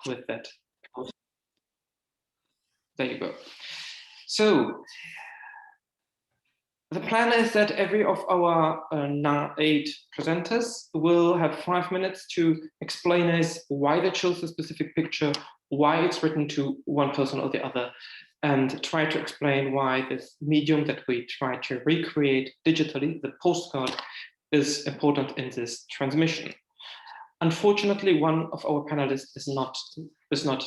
with that. There you go. So the plan is that every of our 8 presenters will have 5 minutes to explain us why they chose a specific picture, why it's written to one person or the other, and try to explain why this medium that we try to recreate digitally, the postcard, is important in this transmission. Unfortunately, one of our panelists is not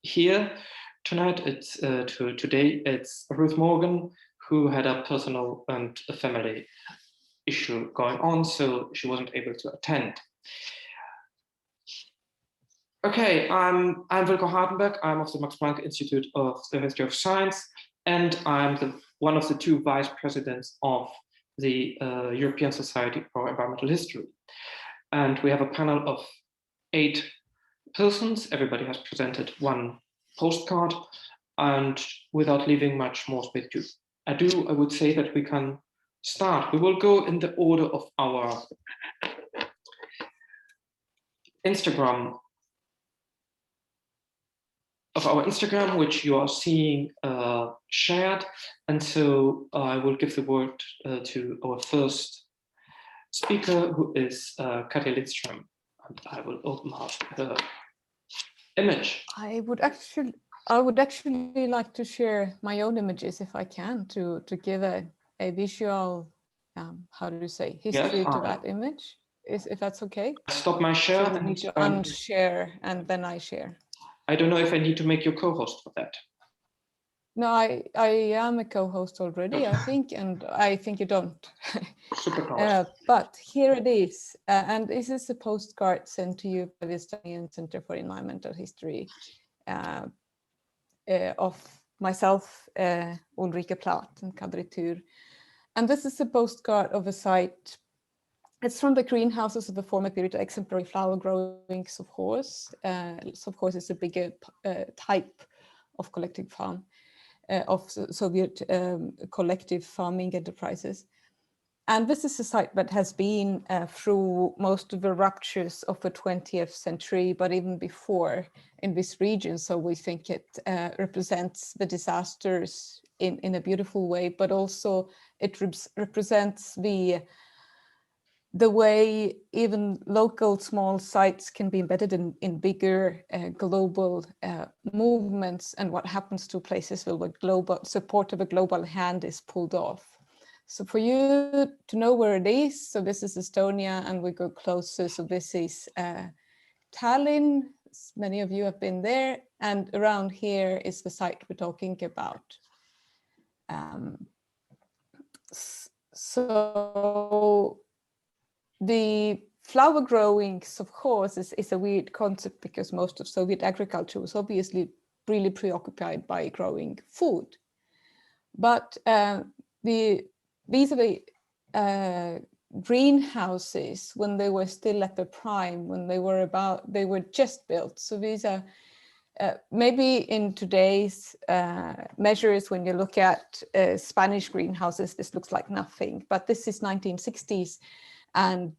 here tonight. Today. It's Ruth Morgan, who had a personal and a family issue going on, so she wasn't able to attend. Okay, I'm Wilco Hardenberg. I'm of the Max Planck Institute of the History of Science, and I'm one of the 2 vice presidents of the European Society for Environmental History. And we have a panel of 8 persons. Everybody has presented 1 postcard, and without leaving much more space to ado, I would say that we can start. We will go in the order of our Instagram, which you are seeing shared. And so I will give the word to our first speaker, who is Katja Lidström. And I will open up her image. I would actually like to share my own images, if I can, to give a visual, how do you say, history to that image, if that's okay. Stop my share. So I need to unshare and then I share. I don't know if I need to make you co-host for that. No, I am a co-host already, I think, and I think you don't. Super but here it is, and this is a postcard sent to you by the Estonian Center for Environmental History of myself, Ulrike Plath and Kadri Tur. And this is a postcard of a site. It's from the greenhouses of the former period exemplary flower growing sovkhoz. Sovkhoz is a bigger type of collective farm, of Soviet collective farming enterprises. And this is a site that has been through most of the ruptures of the 20th century, but even before in this region. So we think it represents the disasters in a beautiful way, but also it represents the way even local small sites can be embedded in bigger global movements, and what happens to places where the global support of a global hand is pulled off. So for you to know where it is, so this is Estonia and we go closer. So this is Tallinn. Many of you have been there, and around here is the site we're talking about. So the flower growing, of course, is a weird concept because most of Soviet agriculture was obviously really preoccupied by growing food. But these are the greenhouses when they were still at their prime, when they were just built. So these are maybe in today's measures, when you look at Spanish greenhouses, this looks like nothing, but this is 1960s. And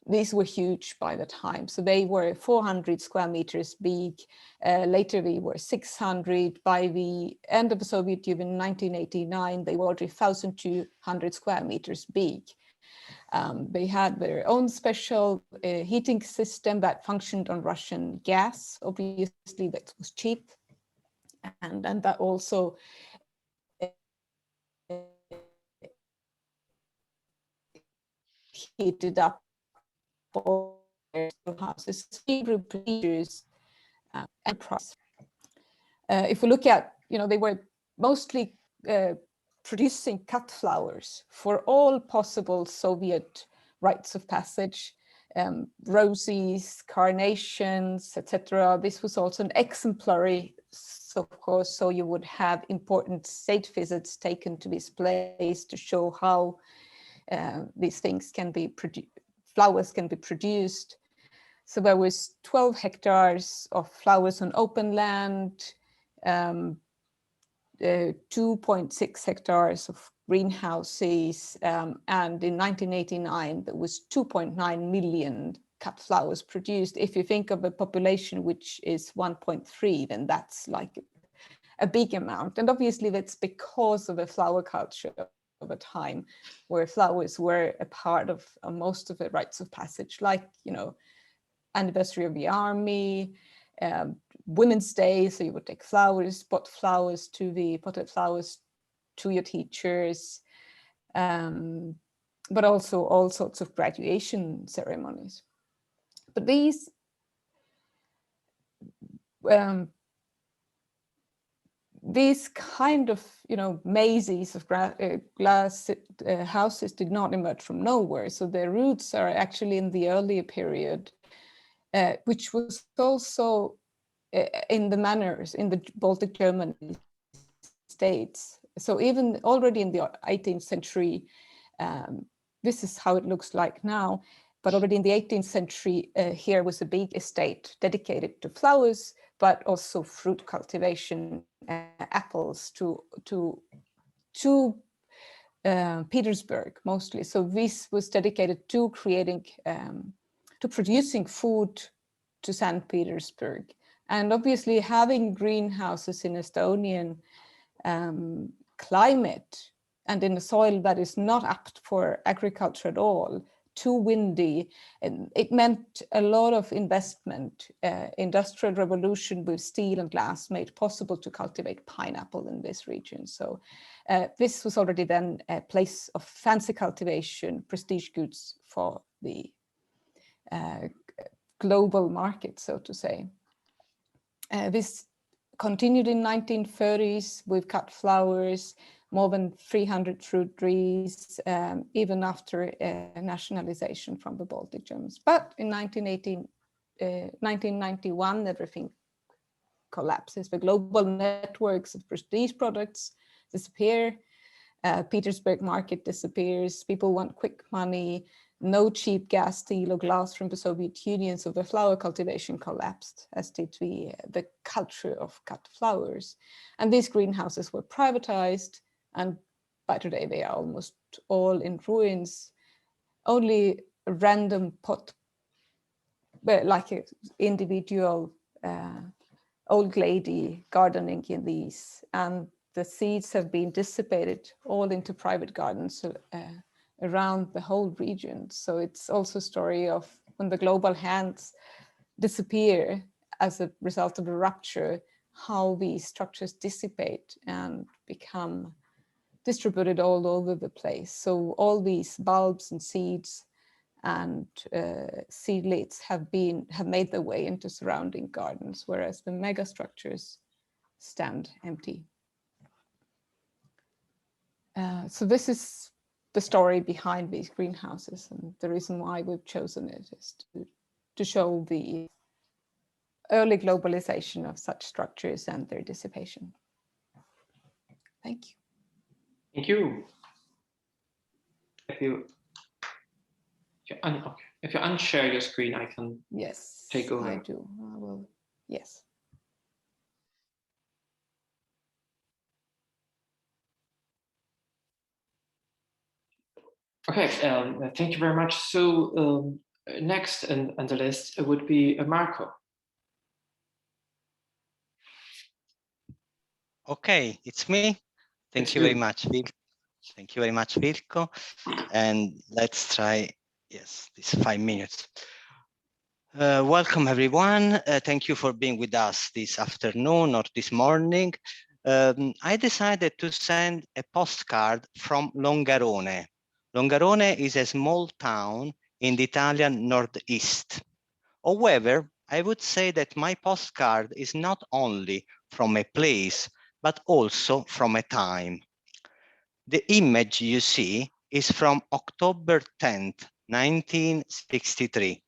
these were huge by the time. So they were 400 square meters big. Later they were 600. By the end of the Soviet Union in 1989, they were already 1,200 square meters big. They had their own special heating system that functioned on Russian gas. Obviously, that was cheap. And that also heated up all houses, procedures, and process. If we look at, they were mostly producing cut flowers for all possible Soviet rites of passage, roses, carnations, etc. This was also an exemplary, of course, so you would have important state visits taken to this place to show how these things can be flowers can be produced. So there was 12 hectares of flowers on open land, 2.6 hectares of greenhouses, and in 1989 there was 2.9 million cut flowers produced. If you think of a population which is 1.3, then that's like a big amount. And obviously that's because of a flower culture of a time where flowers were a part of most of the rites of passage, like, you know, anniversary of the army, Women's Day. So you would take flowers, potted flowers to your teachers, but also all sorts of graduation ceremonies. But these kind of, you know, mazes of glass houses did not emerge from nowhere. So their roots are actually in the earlier period, which was also in the manors in the Baltic German states. So even already in the 18th century, this is how it looks like now, but already in the 18th century, here was a big estate dedicated to flowers, but also fruit cultivation, apples to Petersburg mostly. So this was dedicated to creating, to producing food to St. Petersburg. And obviously having greenhouses in Estonian climate and in a soil that is not apt for agriculture at all, too windy, and it meant a lot of investment. Industrial revolution with steel and glass made possible to cultivate pineapple in this region. So this was already then a place of fancy cultivation, prestige goods for the global market, so to say. This continued in 1930s with cut flowers, more than 300 fruit trees, even after nationalization from the Baltic Germans. But in 1991, everything collapses. The global networks of prestige products disappear. Petersburg market disappears. People want quick money. No cheap gas, steel, or glass from the Soviet Union, so the flower cultivation collapsed, as did the culture of cut flowers. And these greenhouses were privatized, and by today they are almost all in ruins. Only a random pot, like an individual old lady gardening in these, and the seeds have been dissipated all into private gardens around the whole region. So it's also a story of when the global hands disappear as a result of a rupture, how these structures dissipate and become distributed all over the place. So all these bulbs and seeds and seedlets have made their way into surrounding gardens, whereas the megastructures stand empty. So this is the story behind these greenhouses, and the reason why we've chosen it is to show the early globalization of such structures and their dissipation. Thank you. Thank you. If you unshare your screen, I can take over. I do. I will. Yes. Okay, thank you very much. So next on the list would be Marco. Okay, it's me. Thank you very much, Vilko. Thank you very much, Vilko. And let's try, yes, these 5 minutes. Welcome, everyone. Thank you for being with us this afternoon or this morning. I decided to send a postcard from Longarone. Longarone is a small town in the Italian northeast. However, I would say that my postcard is not only from a place, but also from a time. The image you see is from October 10th, 1963,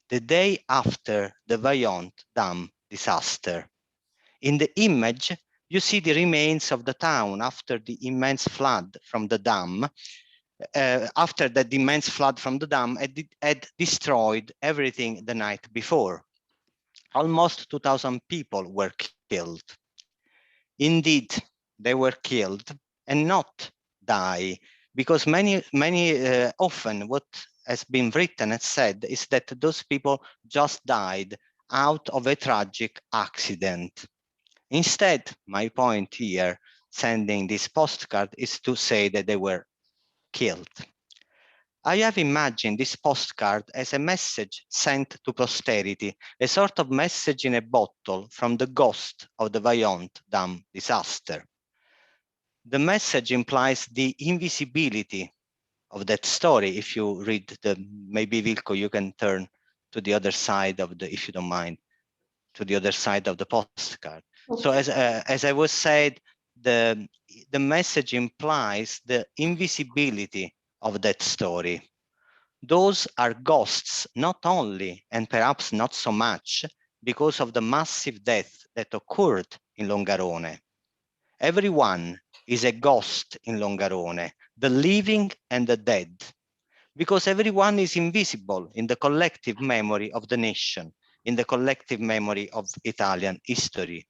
the day after the Vajont Dam disaster. In the image, you see the remains of the town after the immense flood from the dam. After the immense flood from the dam had destroyed everything the night before. Almost 2,000 people were killed. Indeed, they were killed and not die, because many often what has been written and said is that those people just died out of a tragic accident. Instead, my point here, sending this postcard, is to say that they were killed. I have imagined this postcard as a message sent to posterity, a sort of message in a bottle from the ghost of the Vaillant Dam disaster. The message implies the invisibility of that story. If you read maybe Vilko, you can turn to the other side of the, if you don't mind, to the other side of the postcard. Okay. So as I was said, the message implies the invisibility of that story. Those are ghosts, not only, and perhaps not so much, because of the massive death that occurred in Longarone. Everyone is a ghost in Longarone, the living and the dead, because everyone is invisible in the collective memory of the nation, in the collective memory of Italian history.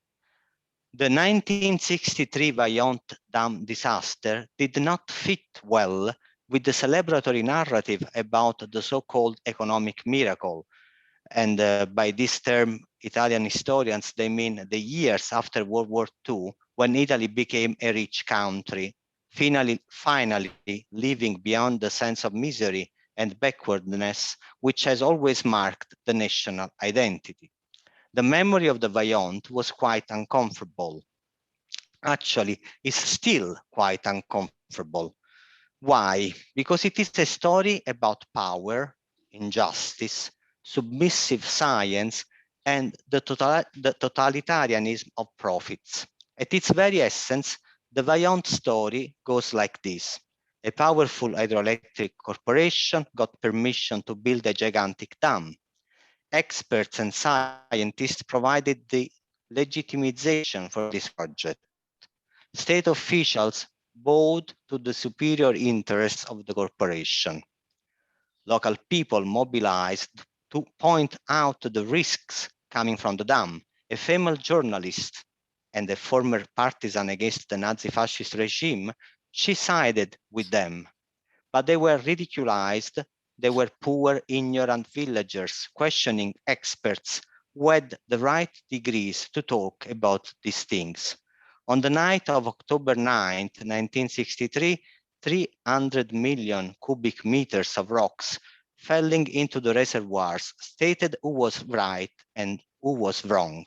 The 1963 Vaillant Dam disaster did not fit well with the celebratory narrative about the so-called economic miracle. And by this term, Italian historians, they mean the years after World War II, when Italy became a rich country, finally living beyond the sense of misery and backwardness, which has always marked the national identity. The memory of the Vaillant was quite uncomfortable. Actually, it's still quite uncomfortable. Why? Because it is a story about power, injustice, submissive science, and the totalitarianism of profits. At its very essence, the Vaillant story goes like this. A powerful hydroelectric corporation got permission to build a gigantic dam. Experts and scientists provided the legitimization for this project. State officials bowed to the superior interests of the corporation. Local people mobilized to point out the risks coming from the dam. A female journalist and a former partisan against the Nazi fascist regime, she sided with them. But they were ridiculized. They were poor, ignorant villagers questioning experts who had the right degrees to talk about these things. On the night of October 9th, 1963, 300 million cubic meters of rocks falling into the reservoirs stated who was right and who was wrong.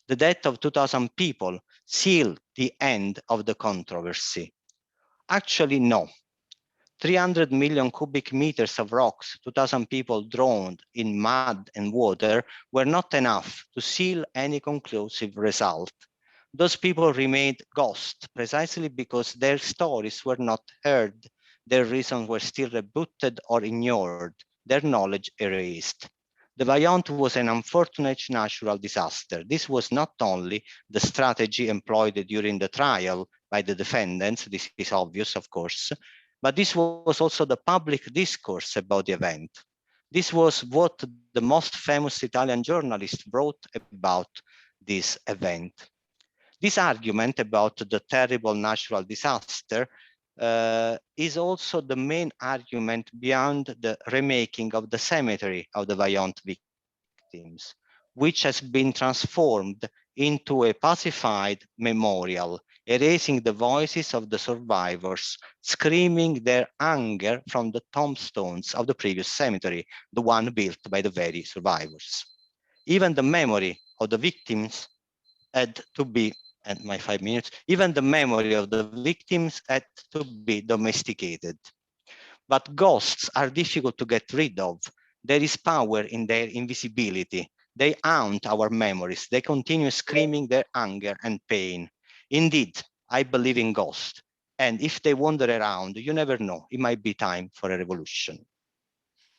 The death of 2,000 people sealed the end of the controversy. Actually, no. 300 million cubic meters of rocks, 2,000 people drowned in mud and water were not enough to seal any conclusive result. Those people remained ghosts precisely because their stories were not heard, their reasons were still rebutted or ignored, their knowledge erased. The Vaillant was an unfortunate natural disaster. This was not only the strategy employed during the trial by the defendants, this is obvious, of course, but this was also the public discourse about the event. This was what the most famous Italian journalist wrote about this event. This argument about the terrible natural disaster is also the main argument beyond the remaking of the cemetery of the Vaillant victims, which has been transformed into a pacified memorial, erasing the voices of the survivors, screaming their anger from the tombstones of the previous cemetery, the one built by the very survivors. Even the memory of the victims had to be, and my 5 minutes, even the memory of the victims had to be domesticated. But ghosts are difficult to get rid of. There is power in their invisibility. They haunt our memories. They continue screaming their anger and pain. Indeed, I believe in ghosts. And if they wander around, you never know. It might be time for a revolution.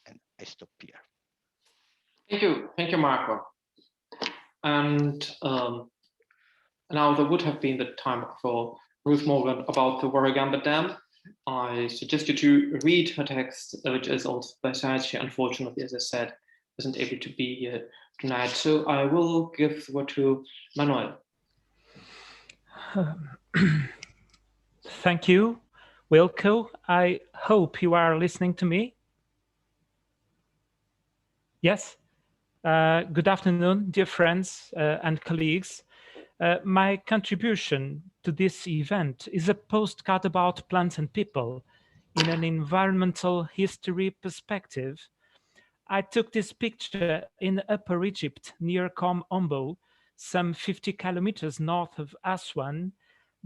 And I stop here. Thank you, Marco. And now there would have been the time for Ruth Morgan about the Warragamba Dam. I suggest you to read her text, which is also by side. She unfortunately, as I said, isn't able to be here tonight. So I will give the word to Manuel. Thank you, Wilco. I hope you are listening to me. Yes. Good afternoon, dear friends and colleagues. My contribution to this event is a postcard about plants and people in an environmental history perspective. I took this picture in Upper Egypt near Kom Ombo, some 50 kilometers north of Aswan,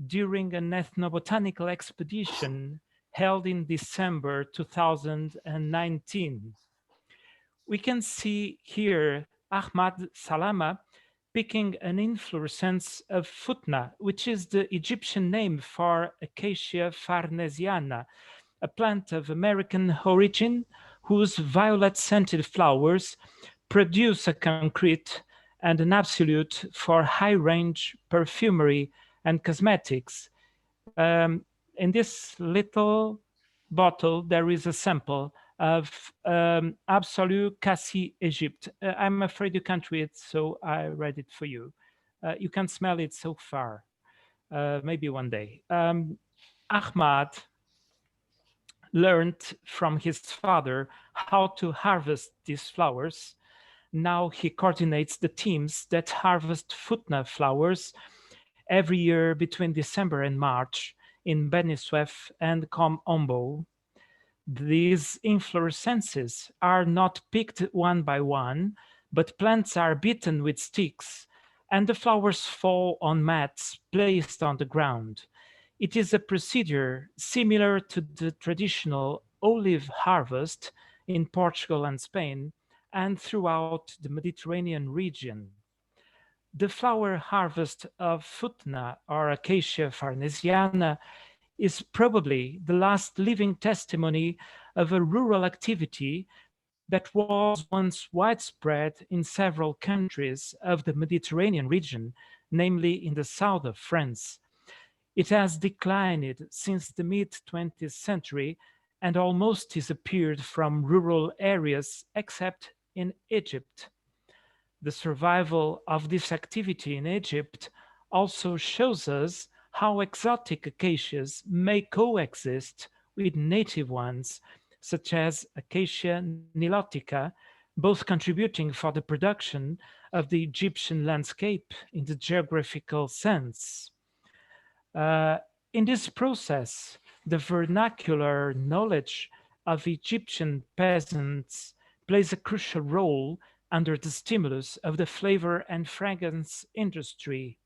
during an ethnobotanical expedition held in December 2019. We can see here Ahmad Salama picking an inflorescence of Futna, which is the Egyptian name for Acacia farnesiana, a plant of American origin whose violet-scented flowers produce a concrete and an absolute for high-range perfumery and cosmetics. In this little bottle, there is a sample of Absolute Cassis Egypt. I'm afraid you can't read it, so I read it for you. You can smell it so far, maybe one day. Ahmad learned from his father how to harvest these flowers. Now he coordinates the teams that harvest Futna flowers every year between December and March in Beni Suef and Kom Ombo. These inflorescences are not picked one by one, but plants are beaten with sticks and the flowers fall on mats placed on the ground. It is a procedure similar to the traditional olive harvest in Portugal and Spain and throughout the Mediterranean region. The flower harvest of Futna or Acacia farnesiana is probably the last living testimony of a rural activity that was once widespread in several countries of the Mediterranean region, namely in the south of France. It has declined since the mid-20th century and almost disappeared from rural areas except in Egypt. The survival of this activity in Egypt also shows us how exotic acacias may coexist with native ones, such as Acacia nilotica, both contributing for the production of the Egyptian landscape in the geographical sense. In this process, the vernacular knowledge of Egyptian peasants plays a crucial role under the stimulus of the flavor and fragrance industry.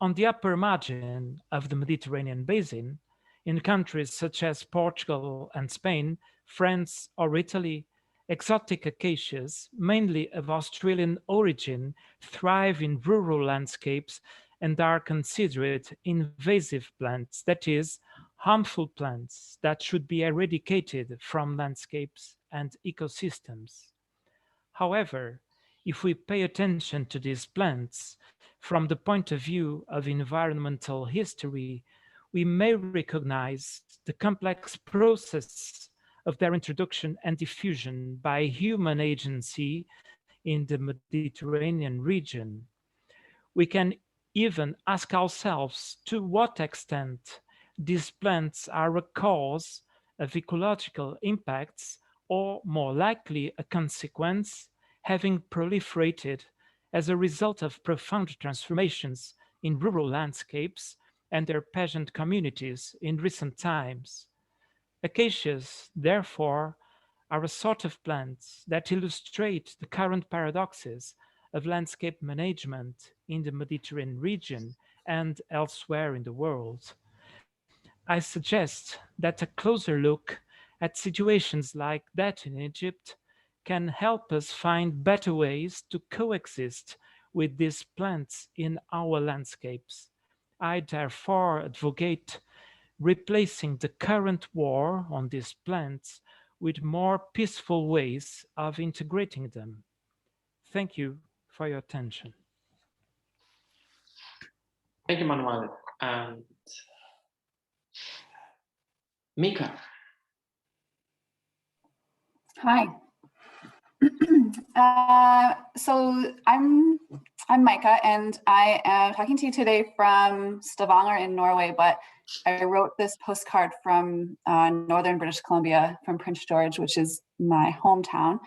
On the upper margin of the Mediterranean basin, in countries such as Portugal and Spain, France or Italy, exotic acacias, mainly of Australian origin, thrive in rural landscapes and are considered invasive plants, that is, harmful plants that should be eradicated from landscapes and ecosystems. However, if we pay attention to these plants from the point of view of environmental history, we may recognize the complex process of their introduction and diffusion by human agency in the Mediterranean region. We can even ask ourselves to what extent these plants are a cause of ecological impacts or more likely a consequence, having proliferated as a result of profound transformations in rural landscapes and their peasant communities in recent times. Acacias, therefore, are a sort of plants that illustrate the current paradoxes of landscape management in the Mediterranean region and elsewhere in the world. I suggest that a closer look at situations like that in Egypt can help us find better ways to coexist with these plants in our landscapes. I therefore advocate replacing the current war on these plants with more peaceful ways of integrating them. Thank you for your attention. Thank you, Manuel. And Mika. Hi. So I'm Micah, and I am talking to you today from Stavanger in Norway, but I wrote this postcard from northern British Columbia, from Prince George, which is my hometown.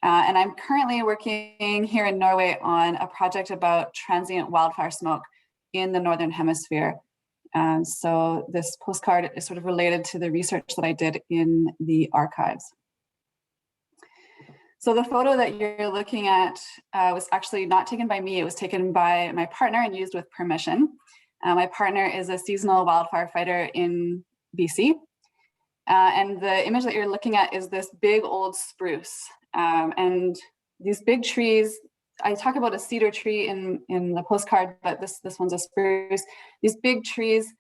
And I'm currently working here in Norway on a project about transient wildfire smoke in the Northern Hemisphere. So this postcard is sort of related to the research that I did in the archives. So the photo that you're looking at was actually not taken by me, it was taken by my partner and used with permission. My partner is a seasonal wildfire fighter in BC. And the image that you're looking at is this big old spruce. And these big trees, I talk about a cedar tree in the postcard, but this one's a spruce. These big trees,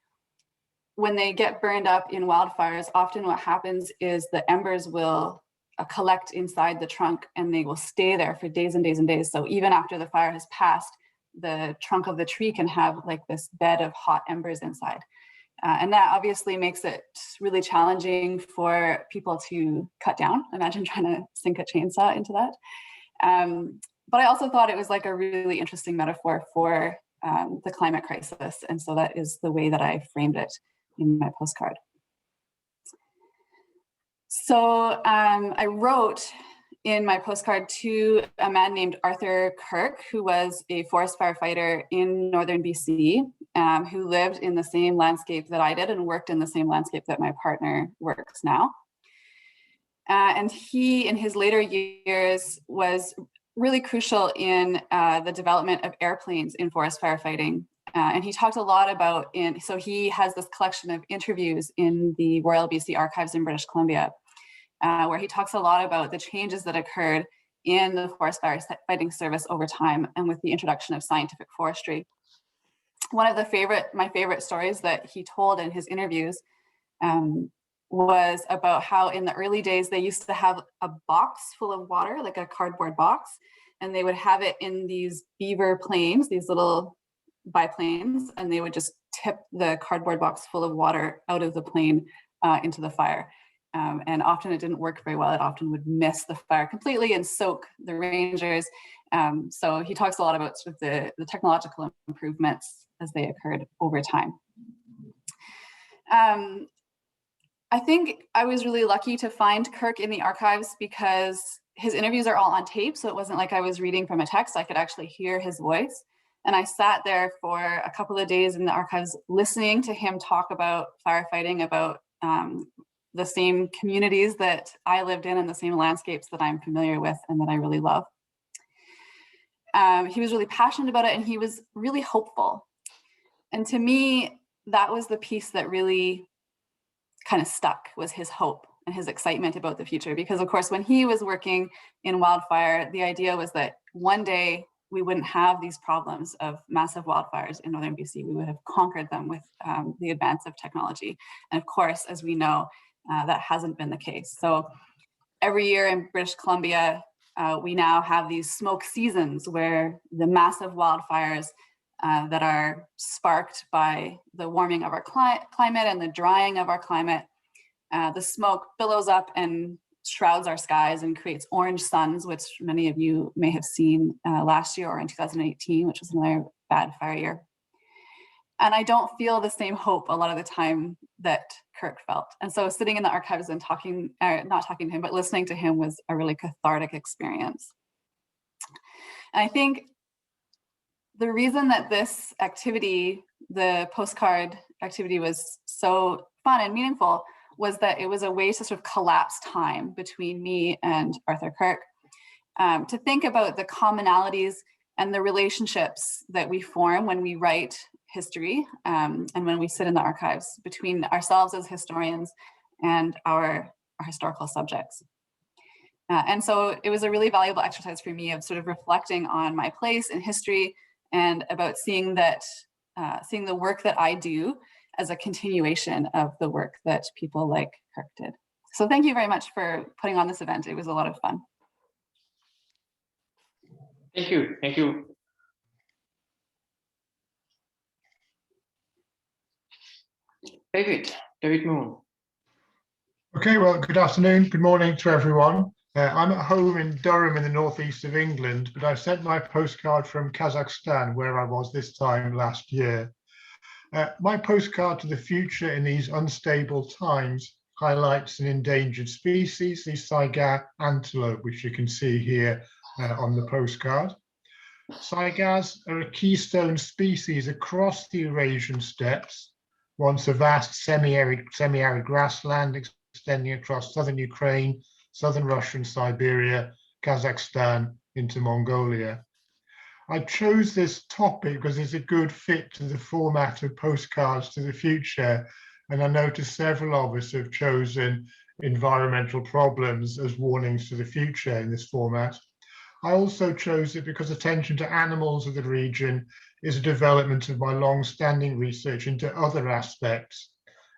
when they get burned up in wildfires, often what happens is the embers will collect inside the trunk and they will stay there for days and days and days. So even after the fire has passed, the trunk of the tree can have like this bed of hot embers inside. And that obviously makes it really challenging for people to cut down. Imagine trying to sink a chainsaw into that. But I also thought it was like a really interesting metaphor for the climate crisis. And so that is the way that I framed it in my postcard. So I wrote in my postcard to a man named Arthur Kirk, who was a forest firefighter in northern BC, who lived in the same landscape that I did and worked in the same landscape that my partner works now. And he, in his later years, was really crucial in the development of airplanes in forest firefighting. And he talked a lot about, so he has this collection of interviews in the Royal BC Archives in British Columbia, where he talks a lot about the changes that occurred in the forest fighting service over time and with the introduction of scientific forestry. One of my favorite stories that he told in his interviews was about how in the early days they used to have a box full of water, like a cardboard box, and they would have it in these beaver planes, these little biplanes, and they would just tip the cardboard box full of water out of the plane into the fire. And often it didn't work very well. It often would miss the fire completely and soak the rangers. So he talks a lot about sort of the technological improvements as they occurred over time. I think I was really lucky to find Kirk in the archives because his interviews are all on tape. So it wasn't like I was reading from a text. I could actually hear his voice. And I sat there for a couple of days in the archives listening to him talk about firefighting, about the same communities that I lived in and the same landscapes that I'm familiar with and that I really love. He was really passionate about it and he was really hopeful. And to me, that was the piece that really kind of stuck, was his hope and his excitement about the future. Because of course, when he was working in wildfire, the idea was that one day we wouldn't have these problems of massive wildfires in northern BC. We would have conquered them with the advance of technology. And of course, as we know, that hasn't been the case. So every year in British Columbia, we now have these smoke seasons where the massive wildfires that are sparked by the warming of our climate and the drying of our climate, the smoke billows up and shrouds our skies and creates orange suns, which many of you may have seen last year or in 2018, which was another bad fire year. And I don't feel the same hope a lot of the time that Kirk felt. And so sitting in the archives and not talking to him, but listening to him was a really cathartic experience. And I think the reason that this activity, the postcard activity, was so fun and meaningful was that it was a way to sort of collapse time between me and Arthur Kirk, to think about the commonalities and the relationships that we form when we write history and when we sit in the archives between ourselves as historians and our historical subjects. And so it was a really valuable exercise for me of sort of reflecting on my place in history and about seeing the work that I do as a continuation of the work that people like Kirk did. So thank you very much for putting on this event. It was a lot of fun. Thank you. Thank you. David Moon. Okay, well, good afternoon, good morning to everyone. I'm at home in Durham in the northeast of England, but I sent my postcard from Kazakhstan, where I was this time last year. My postcard to the future in these unstable times highlights an endangered species, the Saiga antelope, which you can see here on the postcard. Saigas are a keystone species across the Eurasian steppes, once a vast semi-arid grassland extending across southern Ukraine, southern Russia and Siberia, Kazakhstan into Mongolia. I chose this topic because it's a good fit to the format of Postcards to the Future, and I noticed several of us have chosen environmental problems as warnings to the future in this format. I also chose it because attention to animals of the region is a development of my long-standing research into other aspects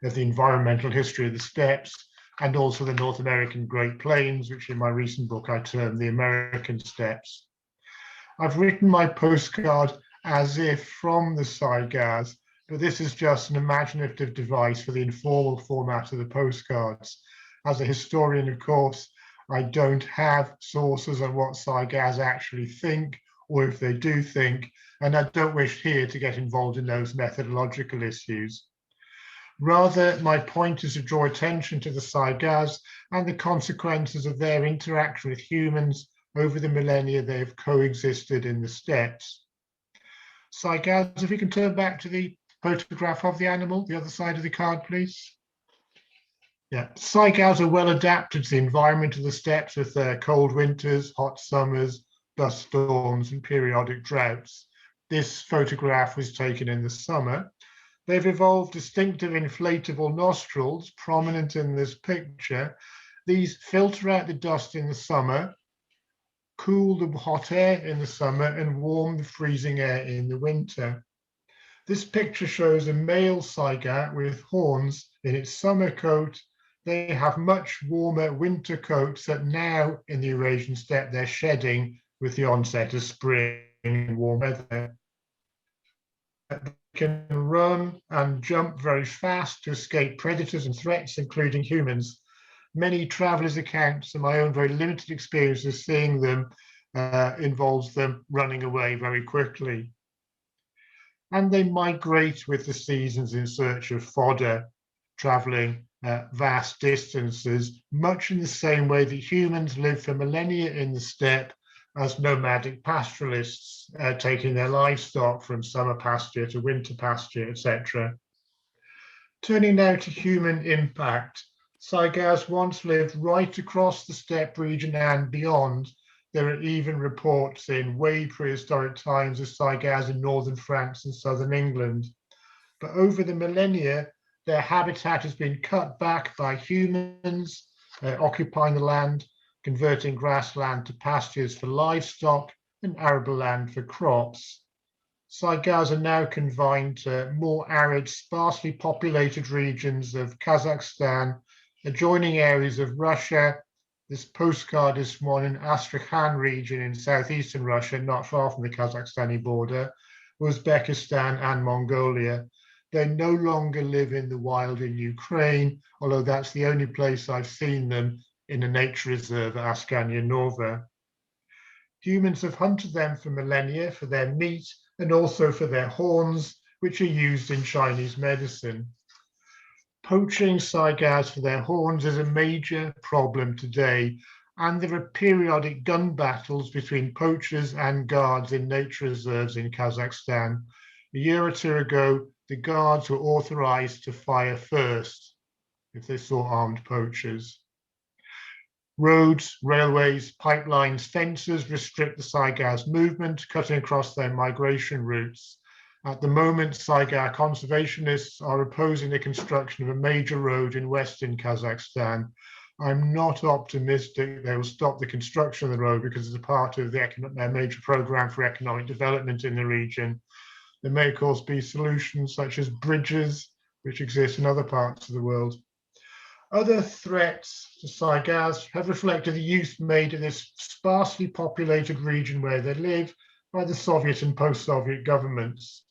of the environmental history of the steppes and also the North American Great Plains, which in my recent book I termed the American steppes. I've written my postcard as if from the Saigas, but this is just an imaginative device for the informal format of the postcards. As a historian, of course, I don't have sources on what Saigas actually think, or if they do think, and I don't wish here to get involved in those methodological issues. Rather, my point is to draw attention to the Saigas and the consequences of their interaction with humans over the millennia they have coexisted in the steppes. Saigas, if we can turn back to the photograph of the animal, the other side of the card, please. Yeah, Saigas are well adapted to the environment of the steppes with their cold winters, hot summers, dust storms, and periodic droughts. This photograph was taken in the summer. They've evolved distinctive inflatable nostrils, prominent in this picture. These filter out the dust in the summer, cool the hot air in the summer, and warm the freezing air in the winter. This picture shows a male Saiga with horns in its summer coat. They have much warmer winter coats that now in the Eurasian steppe they're shedding with the onset of spring and warm weather. They can run and jump very fast to escape predators and threats, including humans. Many travelers' accounts and my own very limited experience of seeing them involves them running away very quickly. And they migrate with the seasons in search of fodder, traveling vast distances, much in the same way that humans live for millennia in the steppe as nomadic pastoralists, taking their livestock from summer pasture to winter pasture, etc. Turning now to human impact, Saigas once lived right across the steppe region and beyond. There are even reports in way prehistoric times of Saigas in northern France and southern England. But over the millennia, their habitat has been cut back by humans occupying the land, converting grassland to pastures for livestock and arable land for crops. Saigas are now confined to more arid, sparsely populated regions of Kazakhstan, adjoining areas of Russia. This postcard is from one in Astrakhan region in southeastern Russia, not far from the Kazakhstani border, Uzbekistan and Mongolia. They no longer live in the wild in Ukraine, although that's the only place I've seen them in a nature reserve at Askania Nova. Humans have hunted them for millennia for their meat and also for their horns, which are used in Chinese medicine. Poaching Saigas for their horns is a major problem today, and there are periodic gun battles between poachers and guards in nature reserves in Kazakhstan. A year or two ago, the guards were authorized to fire first if they saw armed poachers. Roads, railways, pipelines, fences restrict the Saigas' movement, cutting across their migration routes. At the moment, Saiga conservationists are opposing the construction of a major road in western Kazakhstan. I'm not optimistic they will stop the construction of the road because it's a part of their major program for economic development in the region. There may, of course, be solutions such as bridges, which exist in other parts of the world. Other threats to Saigas have reflected the use made in this sparsely populated region where they live by the Soviet and post-Soviet governments.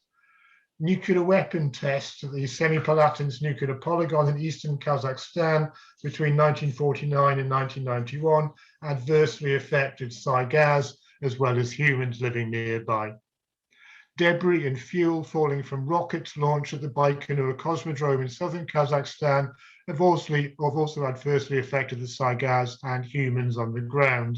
Nuclear weapon tests at the Semipalatinsk nuclear polygon in eastern Kazakhstan between 1949 and 1991 adversely affected Saigas as well as humans living nearby. Debris and fuel falling from rockets launched at the Baikonur Cosmodrome in southern Kazakhstan have also adversely affected the sagas and humans on the ground.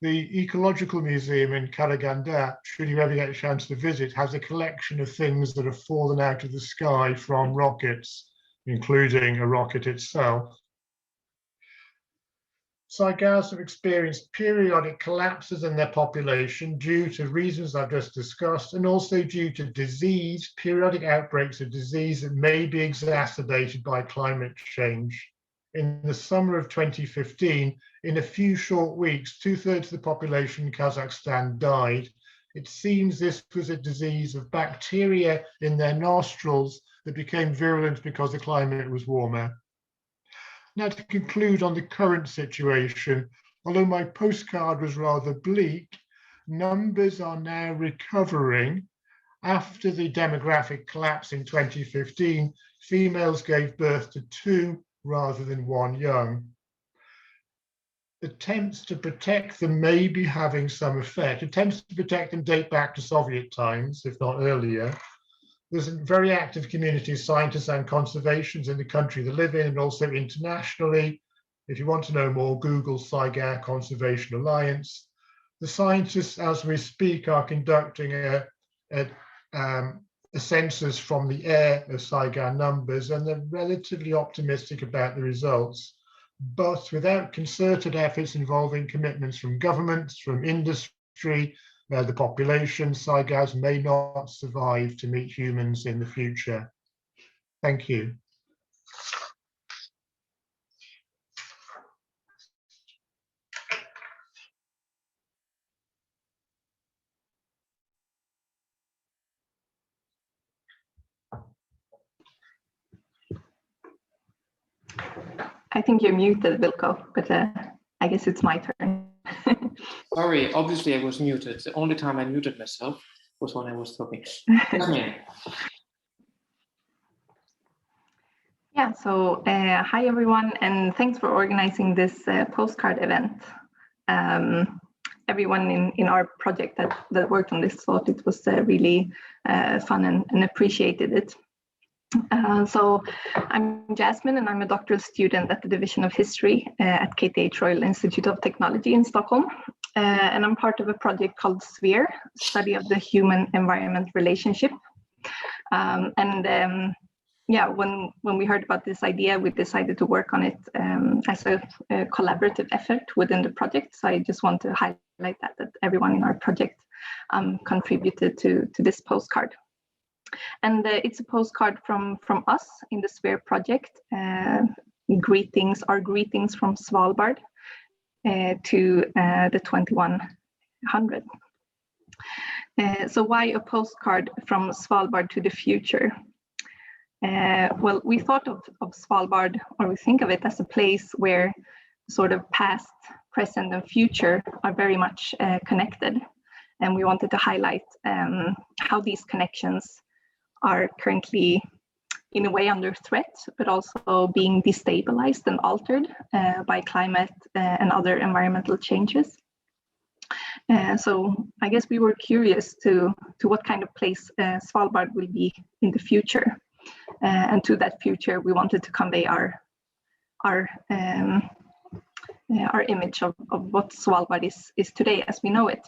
The Ecological Museum in Karaganda, should you ever get a chance to visit, has a collection of things that have fallen out of the sky from rockets, including a rocket itself. Sagas have experienced periodic collapses in their population due to reasons I've just discussed, and also due to disease, periodic outbreaks of disease that may be exacerbated by climate change. In the summer of 2015, in a few short weeks, 2/3 of the population in Kazakhstan died. It seems this was a disease of bacteria in their nostrils that became virulent because the climate was warmer. Now, to conclude on the current situation, although my postcard was rather bleak, numbers are now recovering. After the demographic collapse in 2015, females gave birth to 2 rather than 1 young. Attempts to protect them may be having some effect. Attempts to protect them date back to Soviet times, if not earlier. There's a very active community of scientists and conservationists in the country they live in, and also internationally. If you want to know more, Google Saiga Conservation Alliance. The scientists, as we speak, are conducting a census from the air of Saiga numbers, and they're relatively optimistic about the results. But without concerted efforts involving commitments from governments, from industry, the population, Saigas may not survive to meet humans in the future. Thank you. I think you're muted, Wilco, but I guess it's my turn. Sorry, obviously I was muted. The only time I muted myself was when I was talking. Yeah, so hi everyone, and thanks for organizing this postcard event. Everyone in our project that worked on this thought it was really fun and appreciated it. So I'm Jasmine, and I'm a doctoral student at the Division of History at KTH Royal Institute of Technology in Stockholm. And I'm part of a project called SPHERE, Study of the Human-Environment Relationship. Yeah, when we heard about this idea, we decided to work on it as a collaborative effort within the project. So I just want to highlight that everyone in our project contributed to this postcard. And it's a postcard from us in the SPHERE project. Our greetings from Svalbard to the 2100. So why a postcard from Svalbard to the future? Well, we thought of Svalbard, or we think of it as a place where sort of past, present, and future are very much connected. And we wanted to highlight how these connections are currently in a way under threat, but also being destabilized and altered by climate and other environmental changes. So I guess we were curious to what kind of place Svalbard will be in the future. And to that future, we wanted to convey our image of what Svalbard is today as we know it.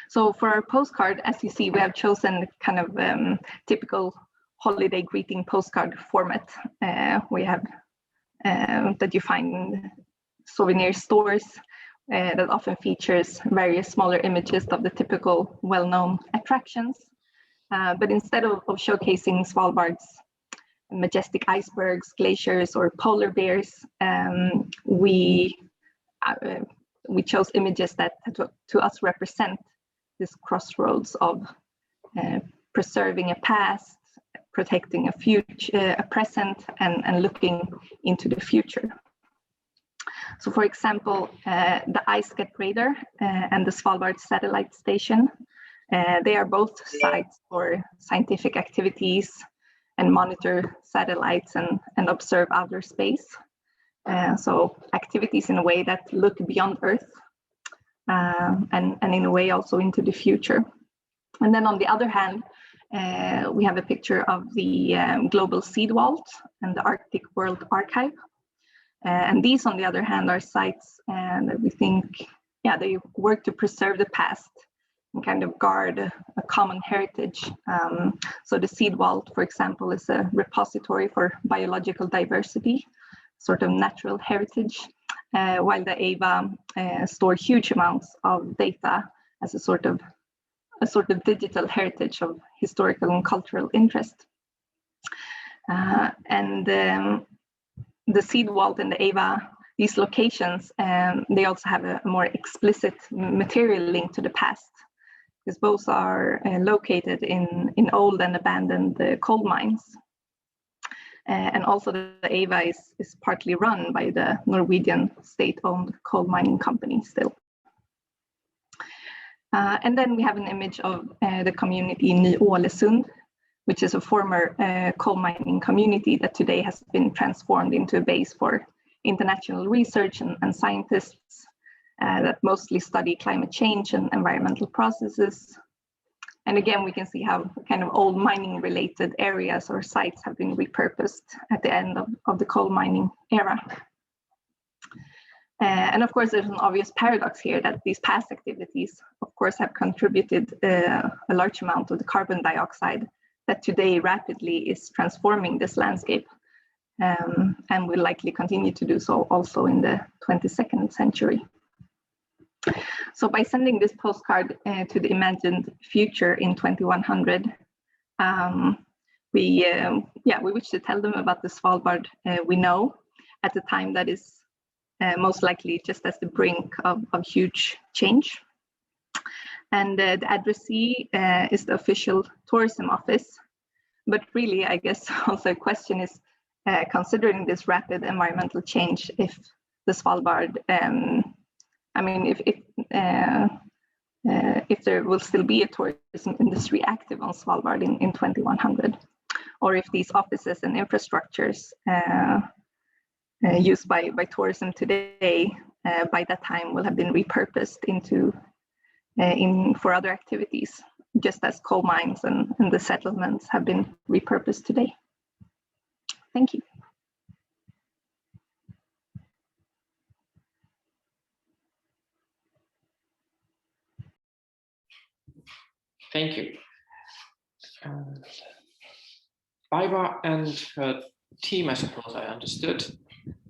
So for our postcard, as you see, we have chosen kind of typical holiday greeting postcard format. We have that you find in souvenir stores that often features various smaller images of the typical well-known attractions. But instead of showcasing Svalbard's majestic icebergs, glaciers, or polar bears, we chose images that to us represent this crossroads of preserving a past, protecting a future, a present, and looking into the future. So, for example, the iSCAT radar and the Svalbard satellite station, they are both sites for scientific activities and monitor satellites and observe outer space. So activities in a way that look beyond Earth and in a way also into the future. And then on the other hand, we have a picture of the Global Seed Vault and the Arctic World Archive. And these, on the other hand, are sites that we think, yeah, they work to preserve the past and kind of guard a common heritage. So the Seed Vault, for example, is a repository for biological diversity, sort of natural heritage, while the EVA store huge amounts of data as a sort of digital heritage of historical and cultural interest. The Seed Vault and the EVA, these locations, they also have a more explicit material link to the past, because both are located in old and abandoned coal mines. And also the EVA is partly run by the Norwegian state-owned coal mining company still. And then we have an image of the community Ny-Ålesund, which is a former coal mining community that today has been transformed into a base for international research and scientists that mostly study climate change and environmental processes. And again, we can see how kind of old mining related areas or sites have been repurposed at the end of the coal mining era. And of course, there's an obvious paradox here that these past activities, of course, have contributed a large amount of the carbon dioxide that today rapidly is transforming this landscape, and will likely continue to do so also in the 22nd century. So by sending this postcard to the imagined future in 2100, we wish to tell them about the Svalbard we know at a time that is most likely just at the brink of huge change. And the addressee is the official tourism office. But really, I guess also a question is, considering this rapid environmental change, if the Svalbard, if there will still be a tourism industry active on Svalbard in 2100, or if these offices and infrastructures used by tourism today, by that time will have been repurposed for other activities, just as coal mines and the settlements have been repurposed today. Thank you. Thank you. Baiba and her team, I suppose I understood.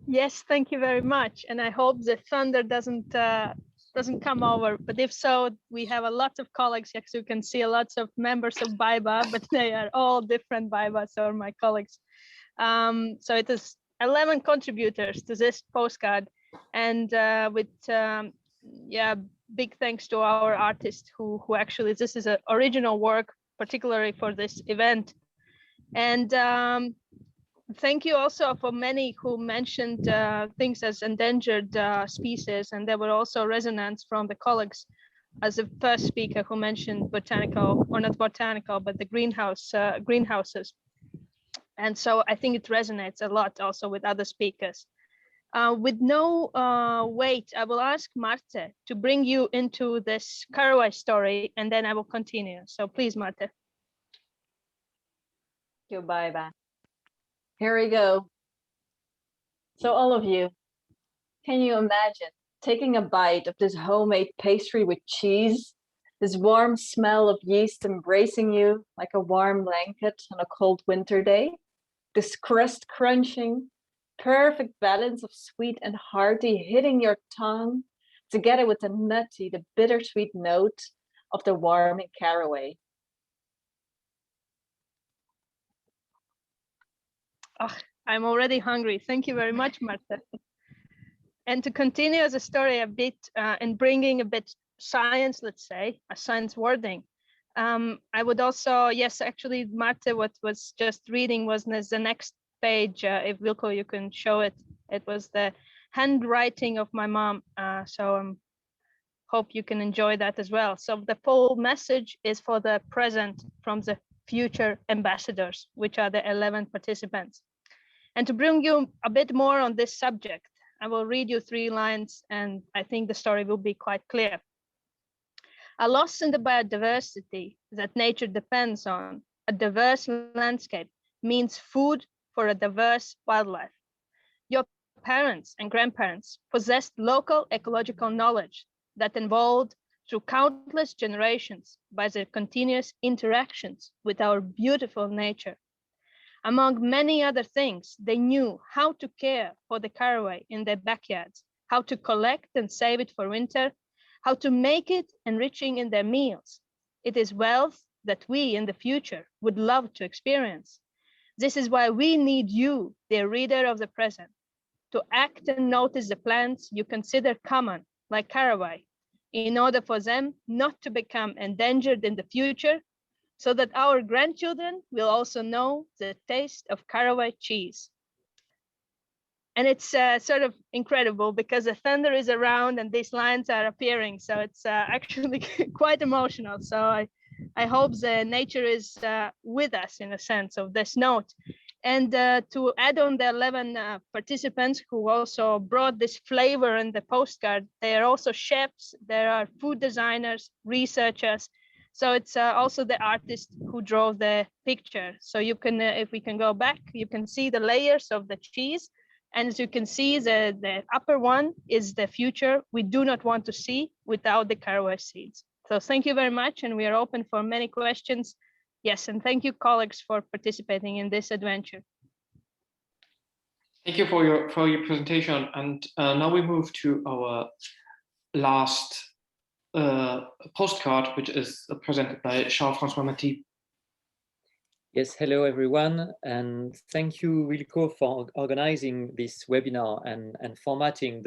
Yes, thank you very much. And I hope the thunder doesn't come over. But if so, we have a lot of colleagues. As you can see, lots of members of Baiba, but they are all different Baibas or my colleagues. So it is 11 contributors to this postcard, and big thanks to our artist who actually, this is an original work, particularly for this event. And thank you also for many who mentioned things as endangered species, and there were also resonance from the colleagues as the first speaker who mentioned botanical, or not botanical, but the greenhouses. And so I think it resonates a lot also with other speakers. With no wait, I will ask Marte to bring you into this Caraway story, and then I will continue. So please, Marte. Thank you, Baiba. Here we go. So all of you, can you imagine taking a bite of this homemade pastry with cheese, this warm smell of yeast embracing you like a warm blanket on a cold winter day, this crust crunching, perfect balance of sweet and hearty hitting your tongue, together with the nutty, the bittersweet note of the warming caraway. Oh, I'm already hungry. Thank you very much, Marta. And to continue as a story a bit and bringing a bit science, let's say, a science wording. I would also, yes, actually, Marta, what was just reading was the next page. If Wilco, you can show it. It was the handwriting of my mom. So hope you can enjoy that as well. So the full message is for the present from the future ambassadors, which are the 11 participants. And to bring you a bit more on this subject, I will read you 3 lines, and I think the story will be quite clear. A loss in the biodiversity that nature depends on a diverse landscape means food for a diverse wildlife. Your parents and grandparents possessed local ecological knowledge that evolved through countless generations by their continuous interactions with our beautiful nature. Among many other things, they knew how to care for the caraway in their backyards, how to collect and save it for winter, how to make it enriching in their meals. It is wealth that we in the future would love to experience. This is why we need you, the reader of the present, to act and notice the plants you consider common, like caraway, in order for them not to become endangered in the future, so that our grandchildren will also know the taste of caraway cheese. And it's sort of incredible because the thunder is around and these lines are appearing. So it's actually quite emotional. So I hope the nature is with us in a sense of this note. And to add on the 11 participants who also brought this flavor in the postcard, they are also chefs, there are food designers, researchers. So it's also the artist who drove the picture. So you can, if we can go back, you can see the layers of the cheese. And as you can see, the upper one is the future we do not want to see without the caraway seeds. So thank you very much. And we are open for many questions. Yes, and thank you, colleagues, for participating in this adventure. Thank you for your presentation. And now we move to our last postcard, which is presented by Francois Matty. Yes, hello everyone, and thank you, Wilco, for organizing this webinar and formatting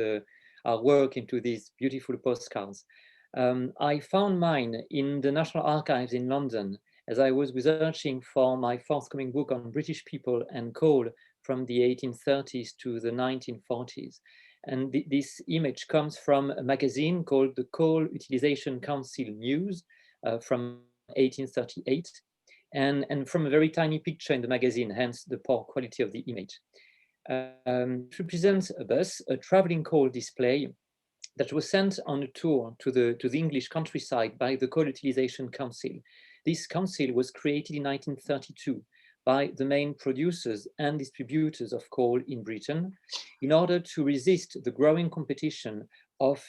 our work into these beautiful postcards. I found mine in the National Archives in London as I was researching for my forthcoming book on British people and coal from the 1830s to the 1940s. And this image comes from a magazine called the Coal Utilization Council News from 1838, and from a very tiny picture in the magazine, hence the poor quality of the image. It represents a bus, a traveling coal display that was sent on a tour to the English countryside by the Coal Utilization Council. This council was created in 1932 by the main producers and distributors of coal in Britain in order to resist the growing competition of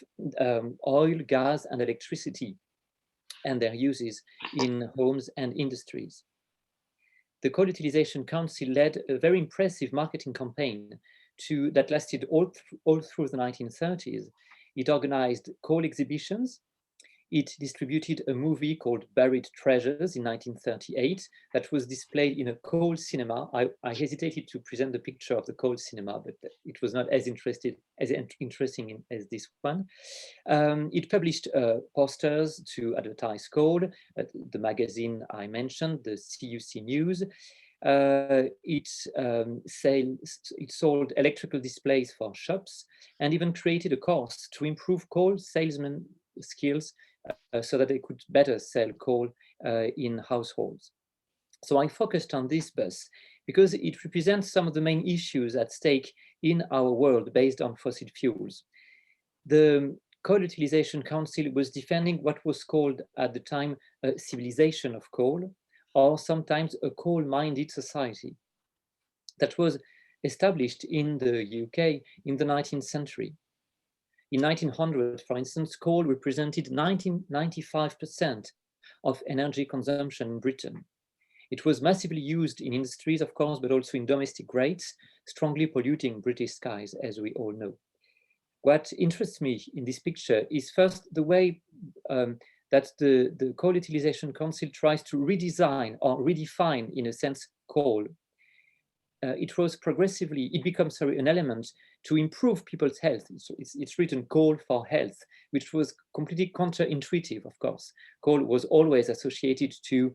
oil, gas, and electricity and their uses in homes and industries. The Coal Utilization Council led a very impressive marketing campaign that lasted all through the 1930s. It organized coal exhibitions. It distributed a movie called Buried Treasures in 1938 that was displayed in a coal cinema. I hesitated to present the picture of the coal cinema, but it was not as interesting as this one. It published posters to advertise coal, the magazine I mentioned, the CUC News. It sold electrical displays for shops and even created a course to improve coal salesman skills so that they could better sell coal in households. So I focused on this bus because it represents some of the main issues at stake in our world based on fossil fuels. The Coal Utilization Council was defending what was called at the time a civilization of coal, or sometimes a coal-minded society that was established in the UK in the 19th century. In 1900, for instance, coal represented 95% of energy consumption in Britain. It was massively used in industries, of course, but also in domestic rates, strongly polluting British skies, as we all know. What interests me in this picture is first the way that the Coal Utilization Council tries to redesign or redefine, in a sense, coal. It becomes an element to improve people's health. It's written coal for health, which was completely counterintuitive, of course. Coal was always associated to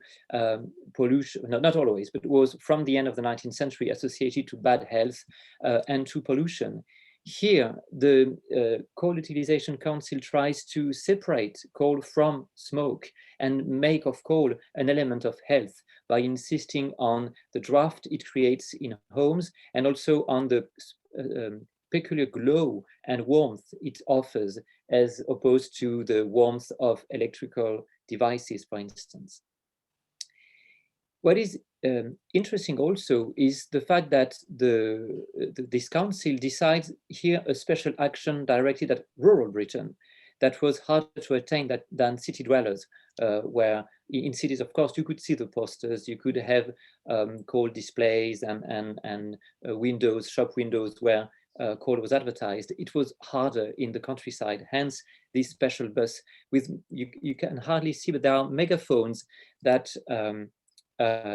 pollution, not always, but was from the end of the 19th century associated to bad health and to pollution. Here, the Coal Utilization Council tries to separate coal from smoke and make of coal an element of health by insisting on the draft it creates in homes and also on the peculiar glow and warmth it offers as opposed to the warmth of electrical devices, for instance. What is interesting also is the fact that this council decides here a special action directed at rural Britain that was harder to attain than city dwellers, where in cities, of course, you could see the posters, you could have coal displays and windows, shop windows where coal was advertised. It was harder in the countryside, hence this special bus with, you can hardly see, but there are megaphones that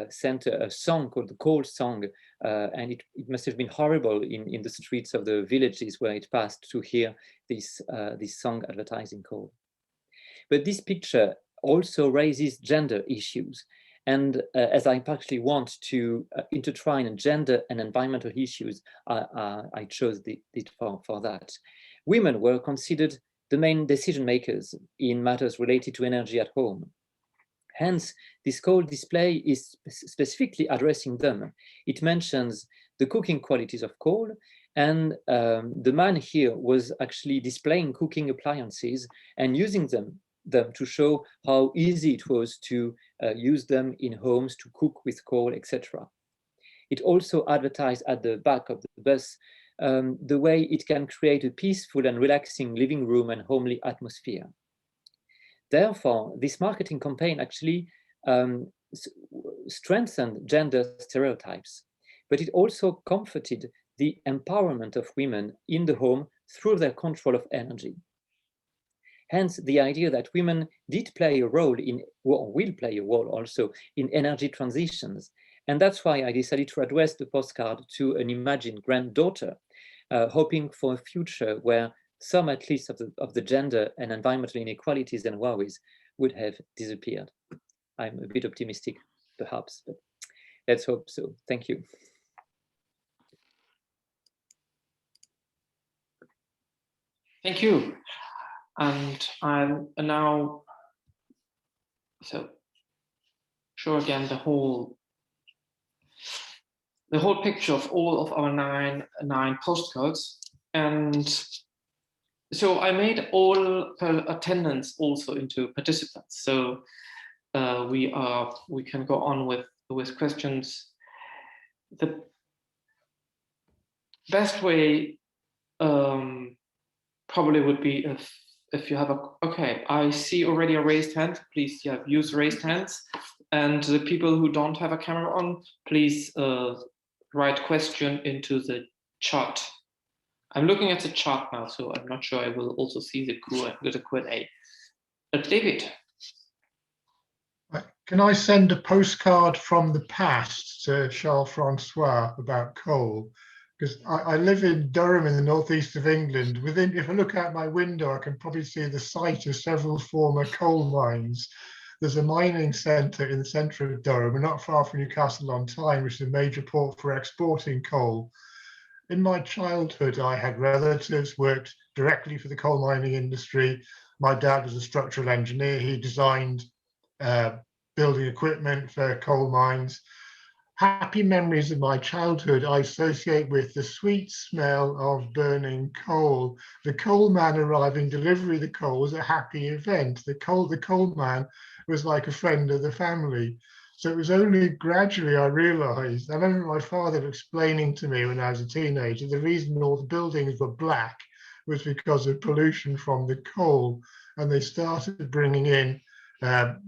sent a song called the Coal Song, and it must have been horrible in the streets of the villages where it passed to hear this song advertising coal. But this picture also raises gender issues. And as I partially want to intertwine gender and environmental issues, I chose it for that. Women were considered the main decision makers in matters related to energy at home. Hence, this coal display is specifically addressing them. It mentions the cooking qualities of coal, and the man here was actually displaying cooking appliances and using them to show how easy it was to use them in homes to cook with coal, etc. It also advertised at the back of the bus the way it can create a peaceful and relaxing living room and homely atmosphere. Therefore, this marketing campaign actually strengthened gender stereotypes, but it also comforted the empowerment of women in the home through their control of energy. Hence, the idea that women did play a role in, or will play a role also in energy transitions. And that's why I decided to address the postcard to an imagined granddaughter, hoping for a future where some at least of the gender and environmental inequalities and worries would have disappeared. I'm a bit optimistic, perhaps, but let's hope so. Thank you. Thank you. And I'm now show again the whole picture of all of our nine postcards. And so I made all attendants also into participants. So we can go on with questions. The best way probably would be if you have okay, I see already a raised hand. Please use raised hands. And the people who don't have a camera on, please write question into the chat. I'm looking at the chart now, so I'm not sure I will also see the Q&A. David. Can I send a postcard from the past to Charles Francois about coal? Because I live in Durham in the northeast of England. If I look out my window, I can probably see the site of several former coal mines. There's a mining centre in the centre of Durham, and not far from Newcastle on Tyne, which is a major port for exporting coal. In my childhood, I had relatives worked directly for the coal mining industry. My dad was a structural engineer. He designed building equipment for coal mines. Happy memories of my childhood I associate with the sweet smell of burning coal. The coal man arriving, delivery of the coal was a happy event. The coal man was like a friend of the family. So it was only gradually I realized, I remember my father explaining to me when I was a teenager, the reason all the buildings were black was because of pollution from the coal. And they started bringing in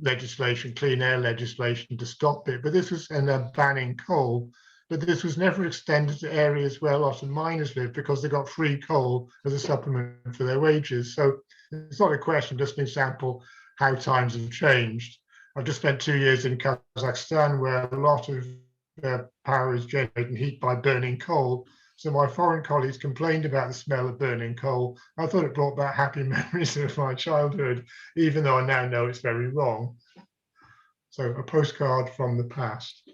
legislation, clean air legislation to stop it. But this was, and banning coal, but this was never extended to areas where a lot of miners live because they got free coal as a supplement for their wages. So it's not a question, just an example how times have changed. I've just spent 2 years in Kazakhstan where a lot of power is generated and heat by burning coal. So my foreign colleagues complained about the smell of burning coal. I thought it brought back happy memories of my childhood, even though I now know it's very wrong. So a postcard from the past.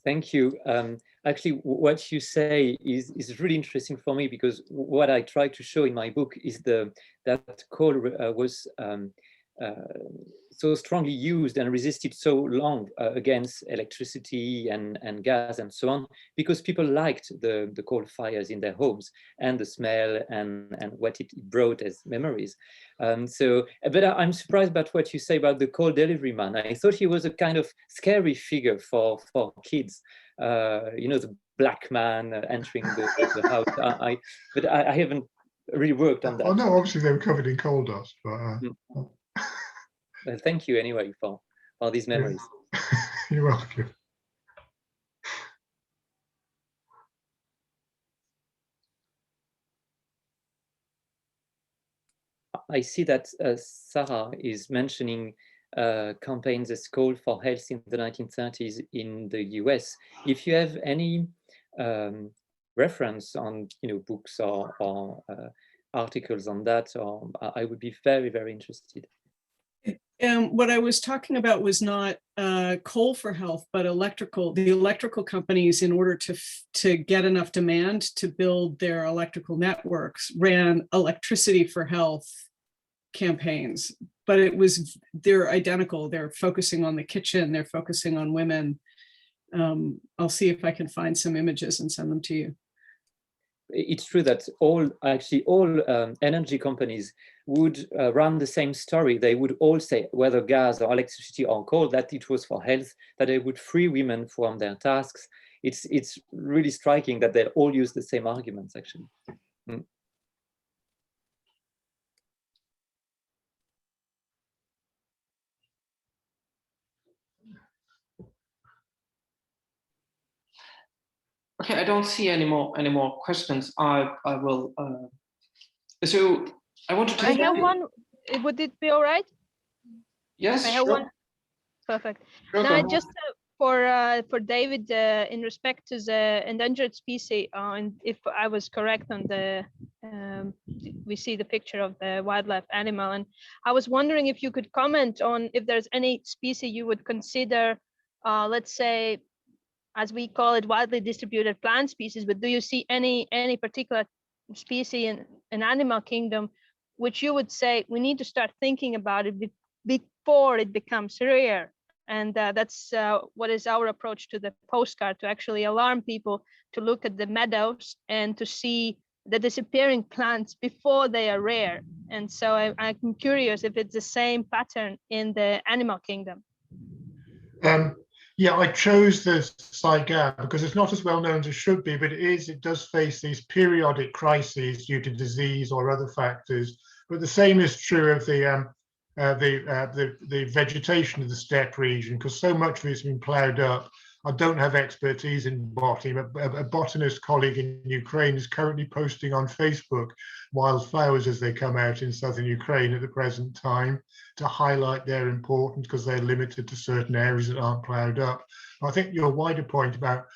Thank you. Actually, what you say is really interesting for me, because what I try to show in my book is that coal was so strongly used and resisted so long against electricity and gas and so on, because people liked the coal fires in their homes and the smell and what it brought as memories. But I'm surprised about what you say about the coal delivery man. I thought he was a kind of scary figure for kids, you know, the black man entering the house. But I haven't really worked on that. Oh no, obviously they were covered in coal dust, but thank you anyway for these memories. You're welcome. I see that Sarah is mentioning campaigns as call for health in the 1930s in the US. If you have any reference on, you know, books or articles on that, or I would be very, very interested. What I was talking about was not coal for health, but the electrical companies, in order to get enough demand to build their electrical networks, ran electricity for health campaigns. But they're identical. They're focusing on the kitchen. They're focusing on women. I'll see if I can find some images and send them to you. It's true that all energy companies would run the same story. They would all say, whether gas or electricity or coal, that it was for health, that they would free women from their tasks. It's really striking that they all use the same arguments, actually. Mm. Okay, I don't see any more questions. I will. So I want to. I have one. Would it be all right? Yes, I have sure. one. Perfect. Sure, Now, just for David, in respect to the endangered species, and if I was correct on the, we see the picture of the wildlife animal, and I was wondering if you could comment on if there's any species you would consider, let's say, as we call it, widely distributed plant species, but do you see any particular species in an animal kingdom which you would say we need to start thinking about it before it becomes rare? And that's what is our approach to the postcard, to actually alarm people to look at the meadows and to see the disappearing plants before they are rare. And so I'm curious if it's the same pattern in the animal kingdom. Yeah, I chose the Saiga because it's not as well known as it should be, but it does face these periodic crises due to disease or other factors. But the same is true of the vegetation of the steppe region, because so much of it's been ploughed up. I don't have expertise in botany. A botanist colleague in Ukraine is currently posting on Facebook wildflowers as they come out in southern Ukraine at the present time to highlight their importance, because they're limited to certain areas that aren't ploughed up. I think your wider point about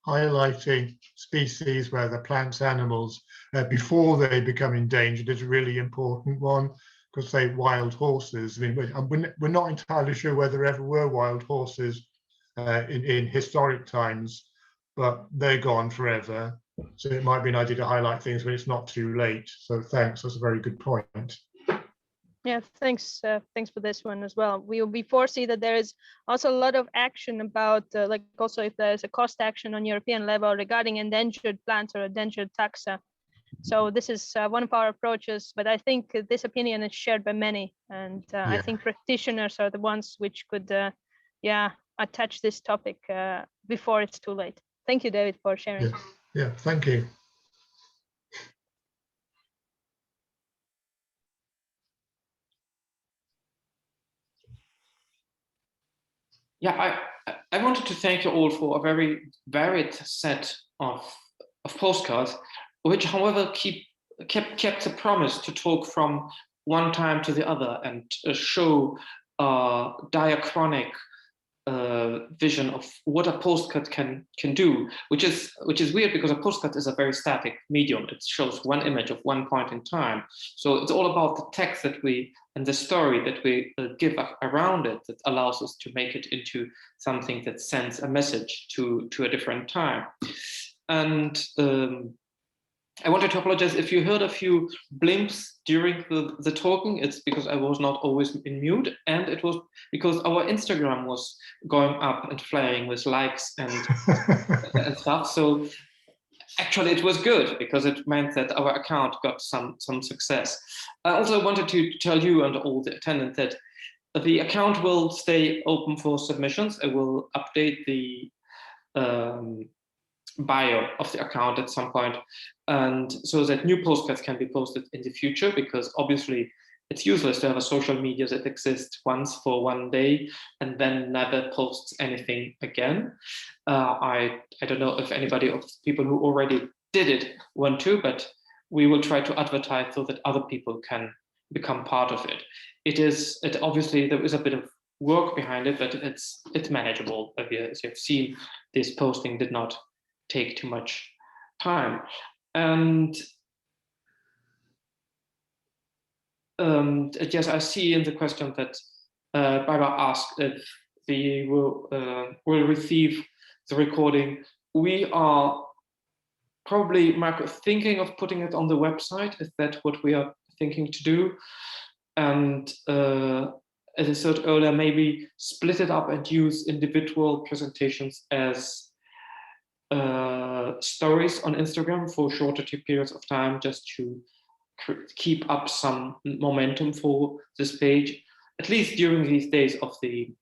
highlighting species, whether plants, animals, before they become endangered is a really important one, because say wild horses, I mean, we're not entirely sure whether there ever were wild horses in historic times, but they're gone forever. So it might be an idea to highlight things when it's not too late. So thanks, that's a very good point. Yeah, thanks. Thanks for this one as well. We foresee that there is also a lot of action about, like also if there's a cost action on European level regarding endangered plants or endangered taxa. So this is one of our approaches, but I think this opinion is shared by many. And I think practitioners are the ones which could, attach this topic before it's too late. Thank you, David, for sharing. Yeah, thank you. Yeah, I wanted to thank you all for a very varied set of postcards, which, however, kept a promise to talk from one time to the other and show a diachronic vision of what a postcard can do, which is weird, because a postcard is a very static medium. It shows one image of one point in time. So it's all about the text that we and the story that we give around it that allows us to make it into something that sends a message to a different time. And I wanted to apologize if you heard a few blimps during the talking. It's because I was not always in mute, and it was because our Instagram was going up and flying with likes and stuff. So actually it was good because it meant that our account got some success. I also wanted to tell you and all the attendants that the account will stay open for submissions. I will update the bio of the account at some point, and so that new postcards can be posted in the future, because obviously it's useless to have a social media that exists once for one day and then never posts anything again. I don't know if anybody of people who already did it want to, but we will try to advertise so that other people can become part of it. It obviously there is a bit of work behind it, but it's manageable. As you've seen, this posting did not take too much time. And yes, I see in the question that Barbara asked if we will receive the recording. We are probably, Marco, thinking of putting it on the website. Is that what we are thinking to do? And as I said earlier, maybe split it up and use individual presentations as stories on Instagram for shorter periods of time, just to keep up some momentum for this page, at least during these days of the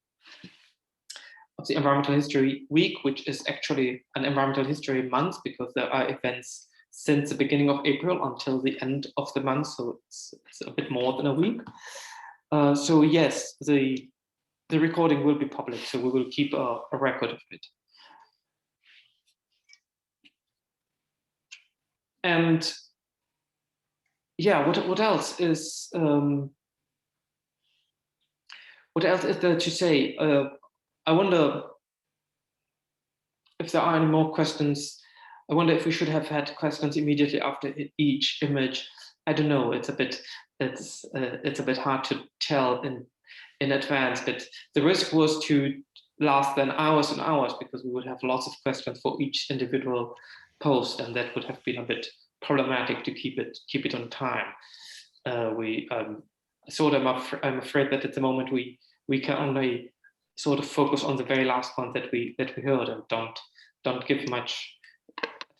Environmental History Week, which is actually an Environmental History month, because there are events since the beginning of April until the end of the month, so it's a bit more than a week. So yes, the recording will be public, so we will keep a record of it. And yeah, what else is there to say? I wonder if there are any more questions. I wonder if we should have had questions immediately after each image. I don't know. It's a bit hard to tell in advance. But the risk was to last then hours and hours, because we would have lots of questions for each individual post, and that would have been a bit problematic to keep it on time. I'm afraid that at the moment we can only sort of focus on the very last one that we heard, and don't give much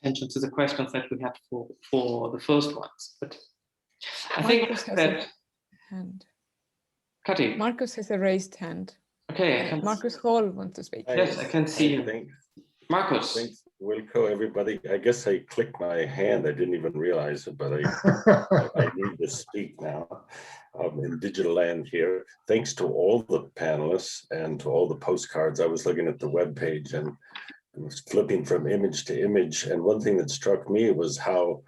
attention to the questions that we had for the first ones. But I think that Kati. Marcus has a raised hand. Okay, Marcus Hall wants to speak. Yes, I can see him. Marcus. Thanks, Wilco, everybody. I guess I clicked my hand. I didn't even realize it, but I need to speak now. I'm in digital land here. Thanks to all the panelists and to all the postcards. I was looking at the webpage and I was flipping from image to image. And one thing that struck me was how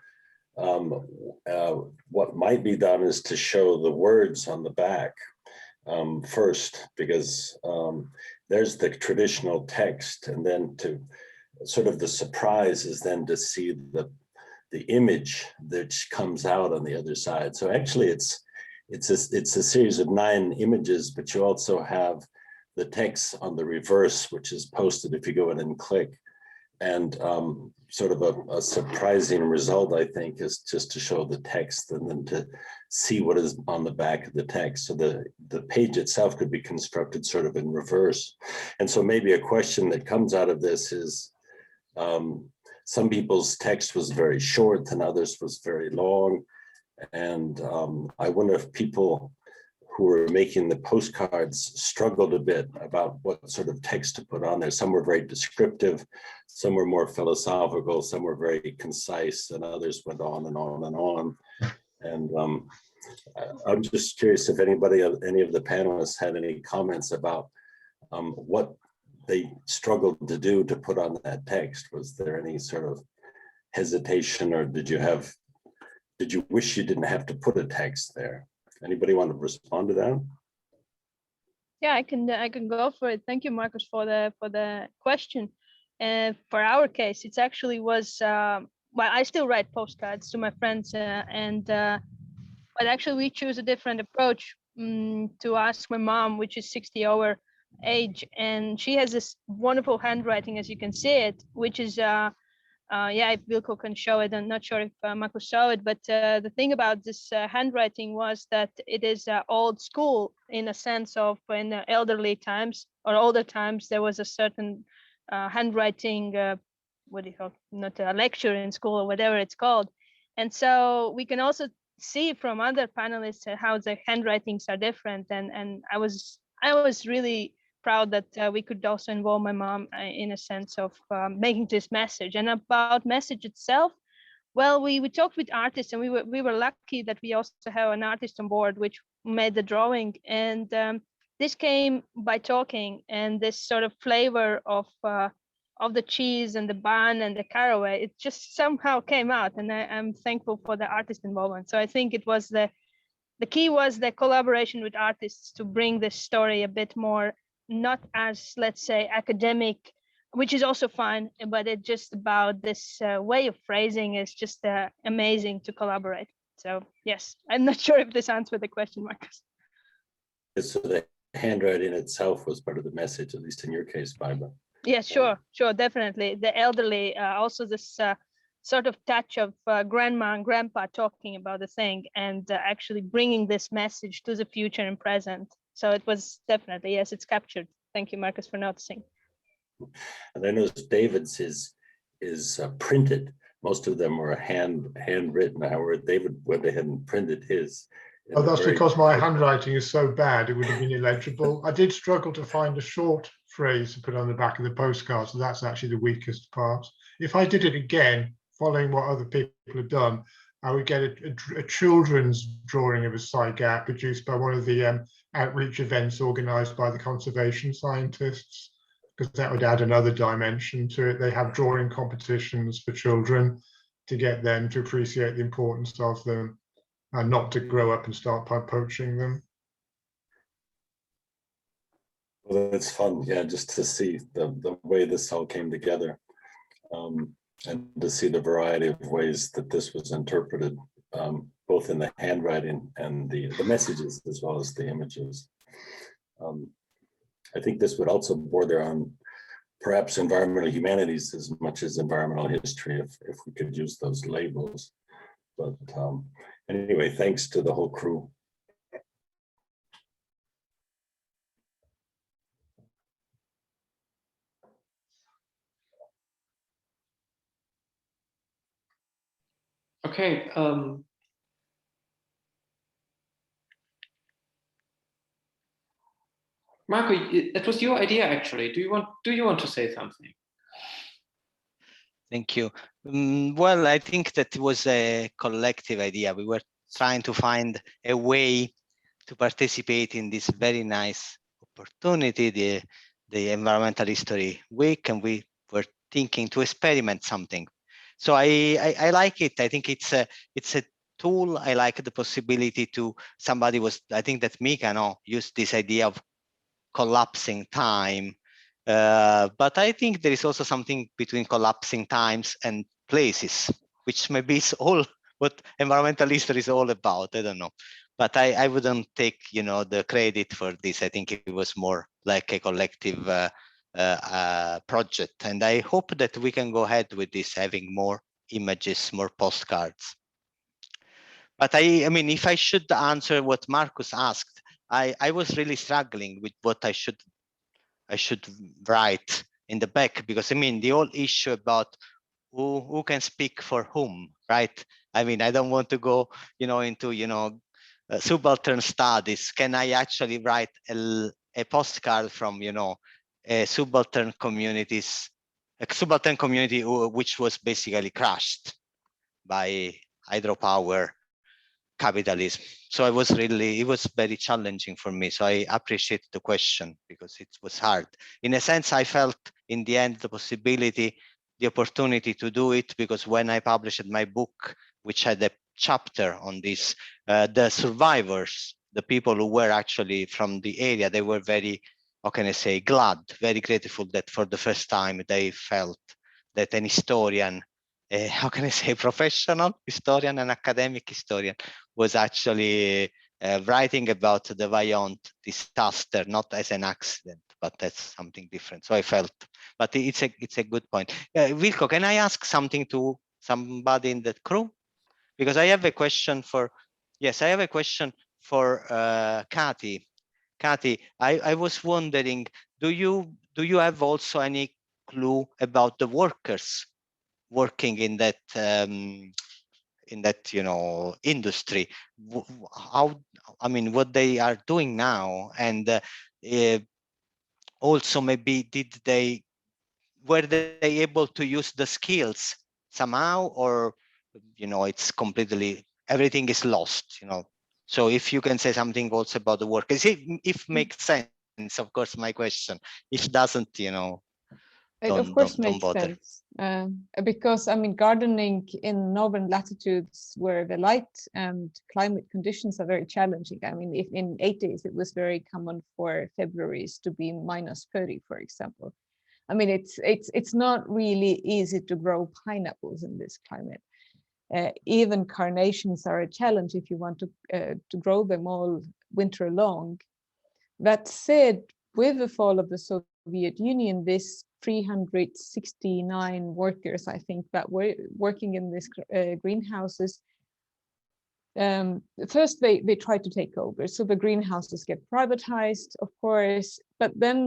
what might be done is to show the words on the back first, because there's the traditional text, and then to sort of the surprise is then to see the image that comes out on the other side. So actually it's a series of 9 images, but you also have the text on the reverse, which is posted if you go in and click. And sort of a surprising result, I think, is just to show the text and then to see what is on the back of the text. So the page itself could be constructed sort of in reverse. And so maybe a question that comes out of this is, some people's text was very short and others was very long. And I wonder if people who were making the postcards struggled a bit about what sort of text to put on there. Some were very descriptive, some were more philosophical, some were very concise, and others went on and on and on. And I'm just curious if any of the panelists had any comments about what they struggled to do to put on that text. Was there any sort of hesitation, or did you wish you didn't have to put a text there? Anybody want to respond to that? Yeah, I can go for it. Thank you, Marcus, for the question. For our case, it actually was well, I still write postcards to my friends, but actually we choose a different approach to ask my mom, which is 60 our age, and she has this wonderful handwriting, as you can see it, which is yeah, if Wilco can show it, I'm not sure if Marcus saw it, but the thing about this handwriting was that it is old school in a sense of in the elderly times or older times, there was a certain handwriting, what do you call it? Not a lecture in school or whatever it's called. And so we can also see from other panelists how the handwritings are different. And I was really proud that we could also involve my mom in a sense of making this message. And about message itself, well, we talked with artists, and we were lucky that we also have an artist on board which made the drawing. And this came by talking, and this sort of flavor of the cheese and the bun and the caraway, it just somehow came out, and I'm thankful for the artist involvement. So I think it was the key was the collaboration with artists to bring this story a bit more, not as, let's say, academic, which is also fine, but it's just about this way of phrasing is just amazing to collaborate. So yes, I'm not sure if this answered the question, Marcus. So the handwriting itself was part of the message, at least in your case, Barbara. Yeah, sure, definitely. The elderly, also this sort of touch of grandma and grandpa talking about the thing and actually bringing this message to the future and present. So it was definitely, yes, it's captured. Thank you, Marcus, for noticing. And I noticed David's is printed. Most of them were handwritten. However, David went ahead and printed his. Oh, that's because my handwriting is so bad, it would have been illegible. I did struggle to find a short phrase to put on the back of the postcard, so that's actually the weakest part. If I did it again, following what other people have done, I would get a children's drawing of a saiga produced by one of the outreach events organised by the conservation scientists, because that would add another dimension to it. They have drawing competitions for children to get them to appreciate the importance of them and not to grow up and start poaching them. Well, that's fun, yeah, just to see the way this all came together. And to see the variety of ways that this was interpreted, both in the handwriting and the messages, as well as the images. I think this would also border on perhaps environmental humanities as much as environmental history, if we could use those labels. But anyway, thanks to the whole crew. Okay. Marco, it was your idea actually. Do you want to say something? Thank you. Well, I think that it was a collective idea. We were trying to find a way to participate in this very nice opportunity, the Environmental History Week, and we were thinking to experiment something. So I like it. I think it's a tool. I like the possibility to I think that Mika used this idea of collapsing time. But I think there is also something between collapsing times and places, which maybe is all what environmental history is all about. I don't know. But I wouldn't take, the credit for this. I think it was more like a collective project. And I hope that we can go ahead with this, having more images, more postcards. But I mean, if I should answer what Marcus asked, I was really struggling with what I should write in the back, because I mean, the whole issue about who can speak for whom, right? I mean, I don't want to go, into, subaltern studies. Can I actually write a postcard from, a subaltern community which was basically crushed by hydropower capitalism? So it was very challenging for me. So I appreciate the question, because it was hard. In a sense, I felt in the end the opportunity to do it, because when I published my book, which had a chapter on this, the survivors, the people who were actually from the area, they were very, how can I say, glad, very grateful that for the first time they felt that an historian, how can I say, professional historian, an academic historian, was actually writing about the Vaillant disaster, not as an accident, but that's something different. So I felt, but it's a good point. Vilko, can I ask something to somebody in the crew? Because I have a question for, yes, I have a question for Kati. Kati, I was wondering, do you have also any clue about the workers working in that industry? How, I mean, what they are doing now, and also maybe were they able to use the skills somehow, or it's completely, everything is lost, So if you can say something also about the workers, if makes sense, of course, my question. If doesn't, It of course don't makes bother. sense, because I mean, gardening in northern latitudes where the light and climate conditions are very challenging. I mean, if in 80s it was very common for Februaries to be -30, for example. I mean, it's not really easy to grow pineapples in this climate. Even carnations are a challenge if you want to grow them all winter long. That said, with the fall of the Soviet Union, this 369 workers, I think, that were working in these greenhouses, first they try to take over. So the greenhouses get privatized, of course, but then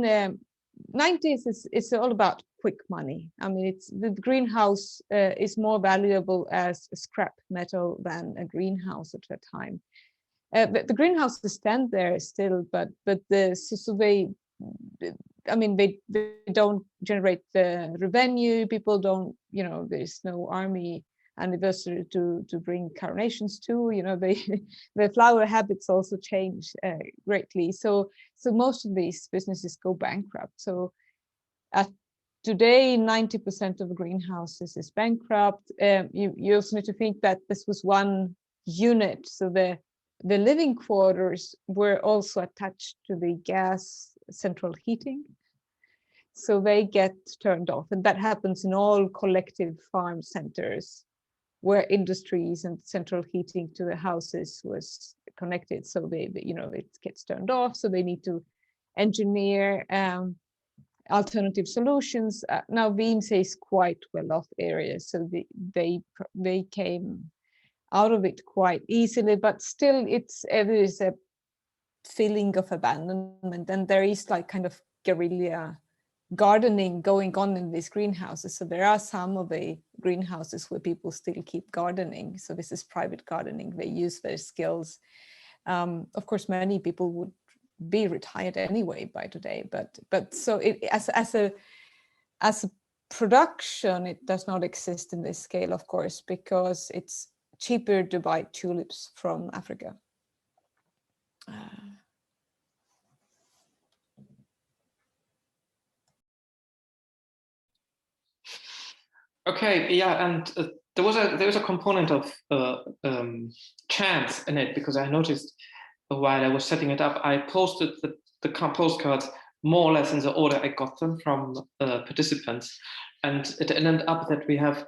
90s is all about quick money. I mean, the greenhouse is more valuable as scrap metal than a greenhouse at that time. The greenhouses stand there still, but they don't generate the revenue. People don't, there's no army anniversary to bring carnations to. The flower habits also change greatly. So most of these businesses go bankrupt. So today, 90% of greenhouses is bankrupt. You also need to think that this was one unit. So the living quarters were also attached to the gas central heating. So they get turned off. And that happens in all collective farm centers where industries and central heating to the houses was connected. So it gets turned off. So they need to engineer alternative solutions. Now Wiimsee is quite well-off area. So they came out of it quite easily, but still there is a feeling of abandonment, and there is like kind of guerrilla gardening going on in these greenhouses. So there are some of the greenhouses where people still keep gardening. So this is private gardening. They use their skills. Of course, many people would be retired anyway by today, but so as a production, it does not exist in this scale, of course, because it's cheaper to buy tulips from Africa. Okay, yeah, and there was a component of chance in it, because I noticed while I was setting it up, I posted the postcards more or less in the order I got them from participants, and it ended up that we have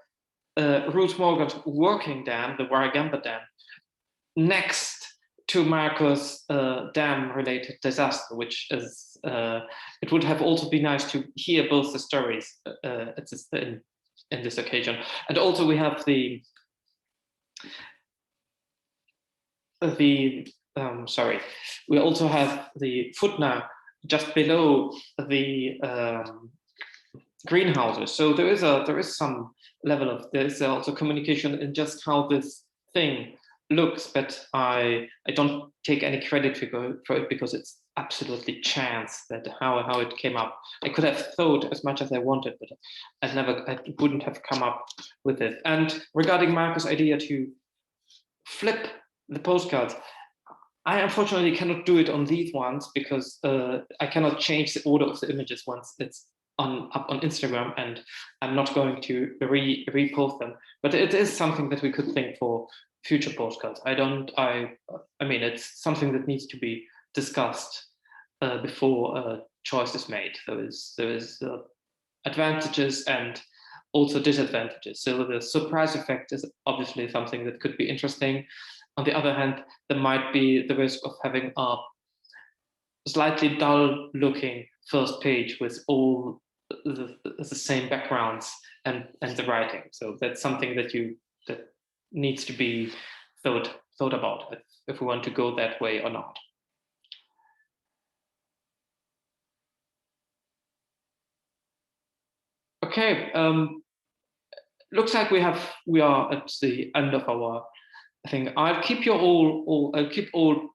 Ruth Morgan's working dam, the Warragamba Dam, next to Marco's dam-related disaster, which is it would have also been nice to hear both the stories in this occasion. And also we have we also have the footnote just below the greenhouses. So there is some level of, there's also communication in just how this thing looks, but I don't take any credit for it, because it's absolutely chance that how it came up. I could have thought as much as I wanted, but I wouldn't have come up with it. And regarding Marco's idea to flip the postcards, I unfortunately cannot do it on these ones, because I cannot change the order of the images once it's up on Instagram, and I'm not going to repost them. But it is something that we could think for future postcards. I mean, it's something that needs to be discussed before a choice is made. There is advantages and also disadvantages. So the surprise effect is obviously something that could be interesting. on the other hand, there might be the risk of having a slightly dull looking first page with all the same backgrounds and the writing. So that's something that needs to be thought about if we want to go that way or not. Okay, looks like we are at the end of our thing. I'll keep all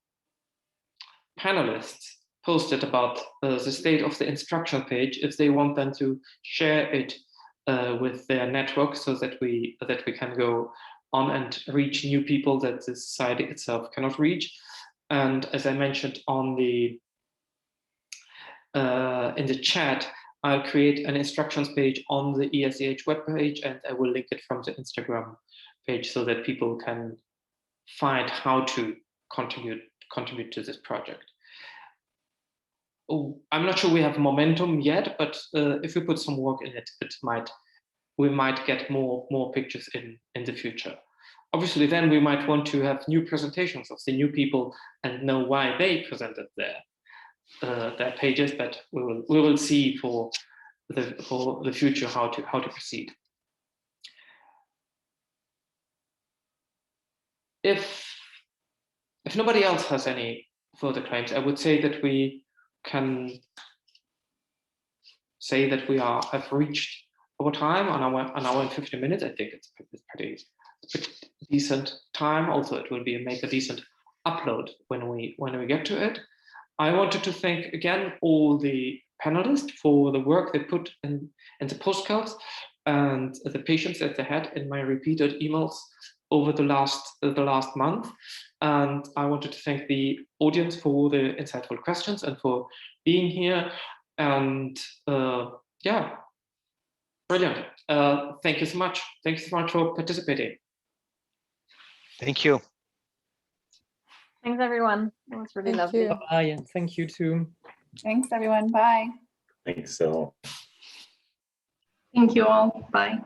panelists posted about the state of the instruction page if they want them to share it with their network, so that we can go on and reach new people that the society itself cannot reach. And as I mentioned on the in the chat, I'll create an instructions page on the ESEH webpage, and I will link it from the Instagram page so that people can find how to contribute to this project. Oh, I'm not sure we have momentum yet, but if we put some work in it, we might get more pictures in the future. Obviously, then we might want to have new presentations of the new people and know why they presented their pages, but we will see for the future how to proceed. If nobody else has any further claims, I would say that we can say that we have reached our time, an hour and 50 minutes. I think it's pretty decent time. Also, it will make a decent upload when we get to it. I wanted to thank again all the panelists for the work they put in the postcards and the patience that they had in my repeated emails over the last month. And I wanted to thank the audience for the insightful questions and for being here. And yeah, brilliant. Thank you so much. Thank you so much for participating. Thank you. Thanks, everyone. It was really lovely. Bye, and thank you too. Thanks, everyone. Bye. Thanks so. Thank you all. Bye.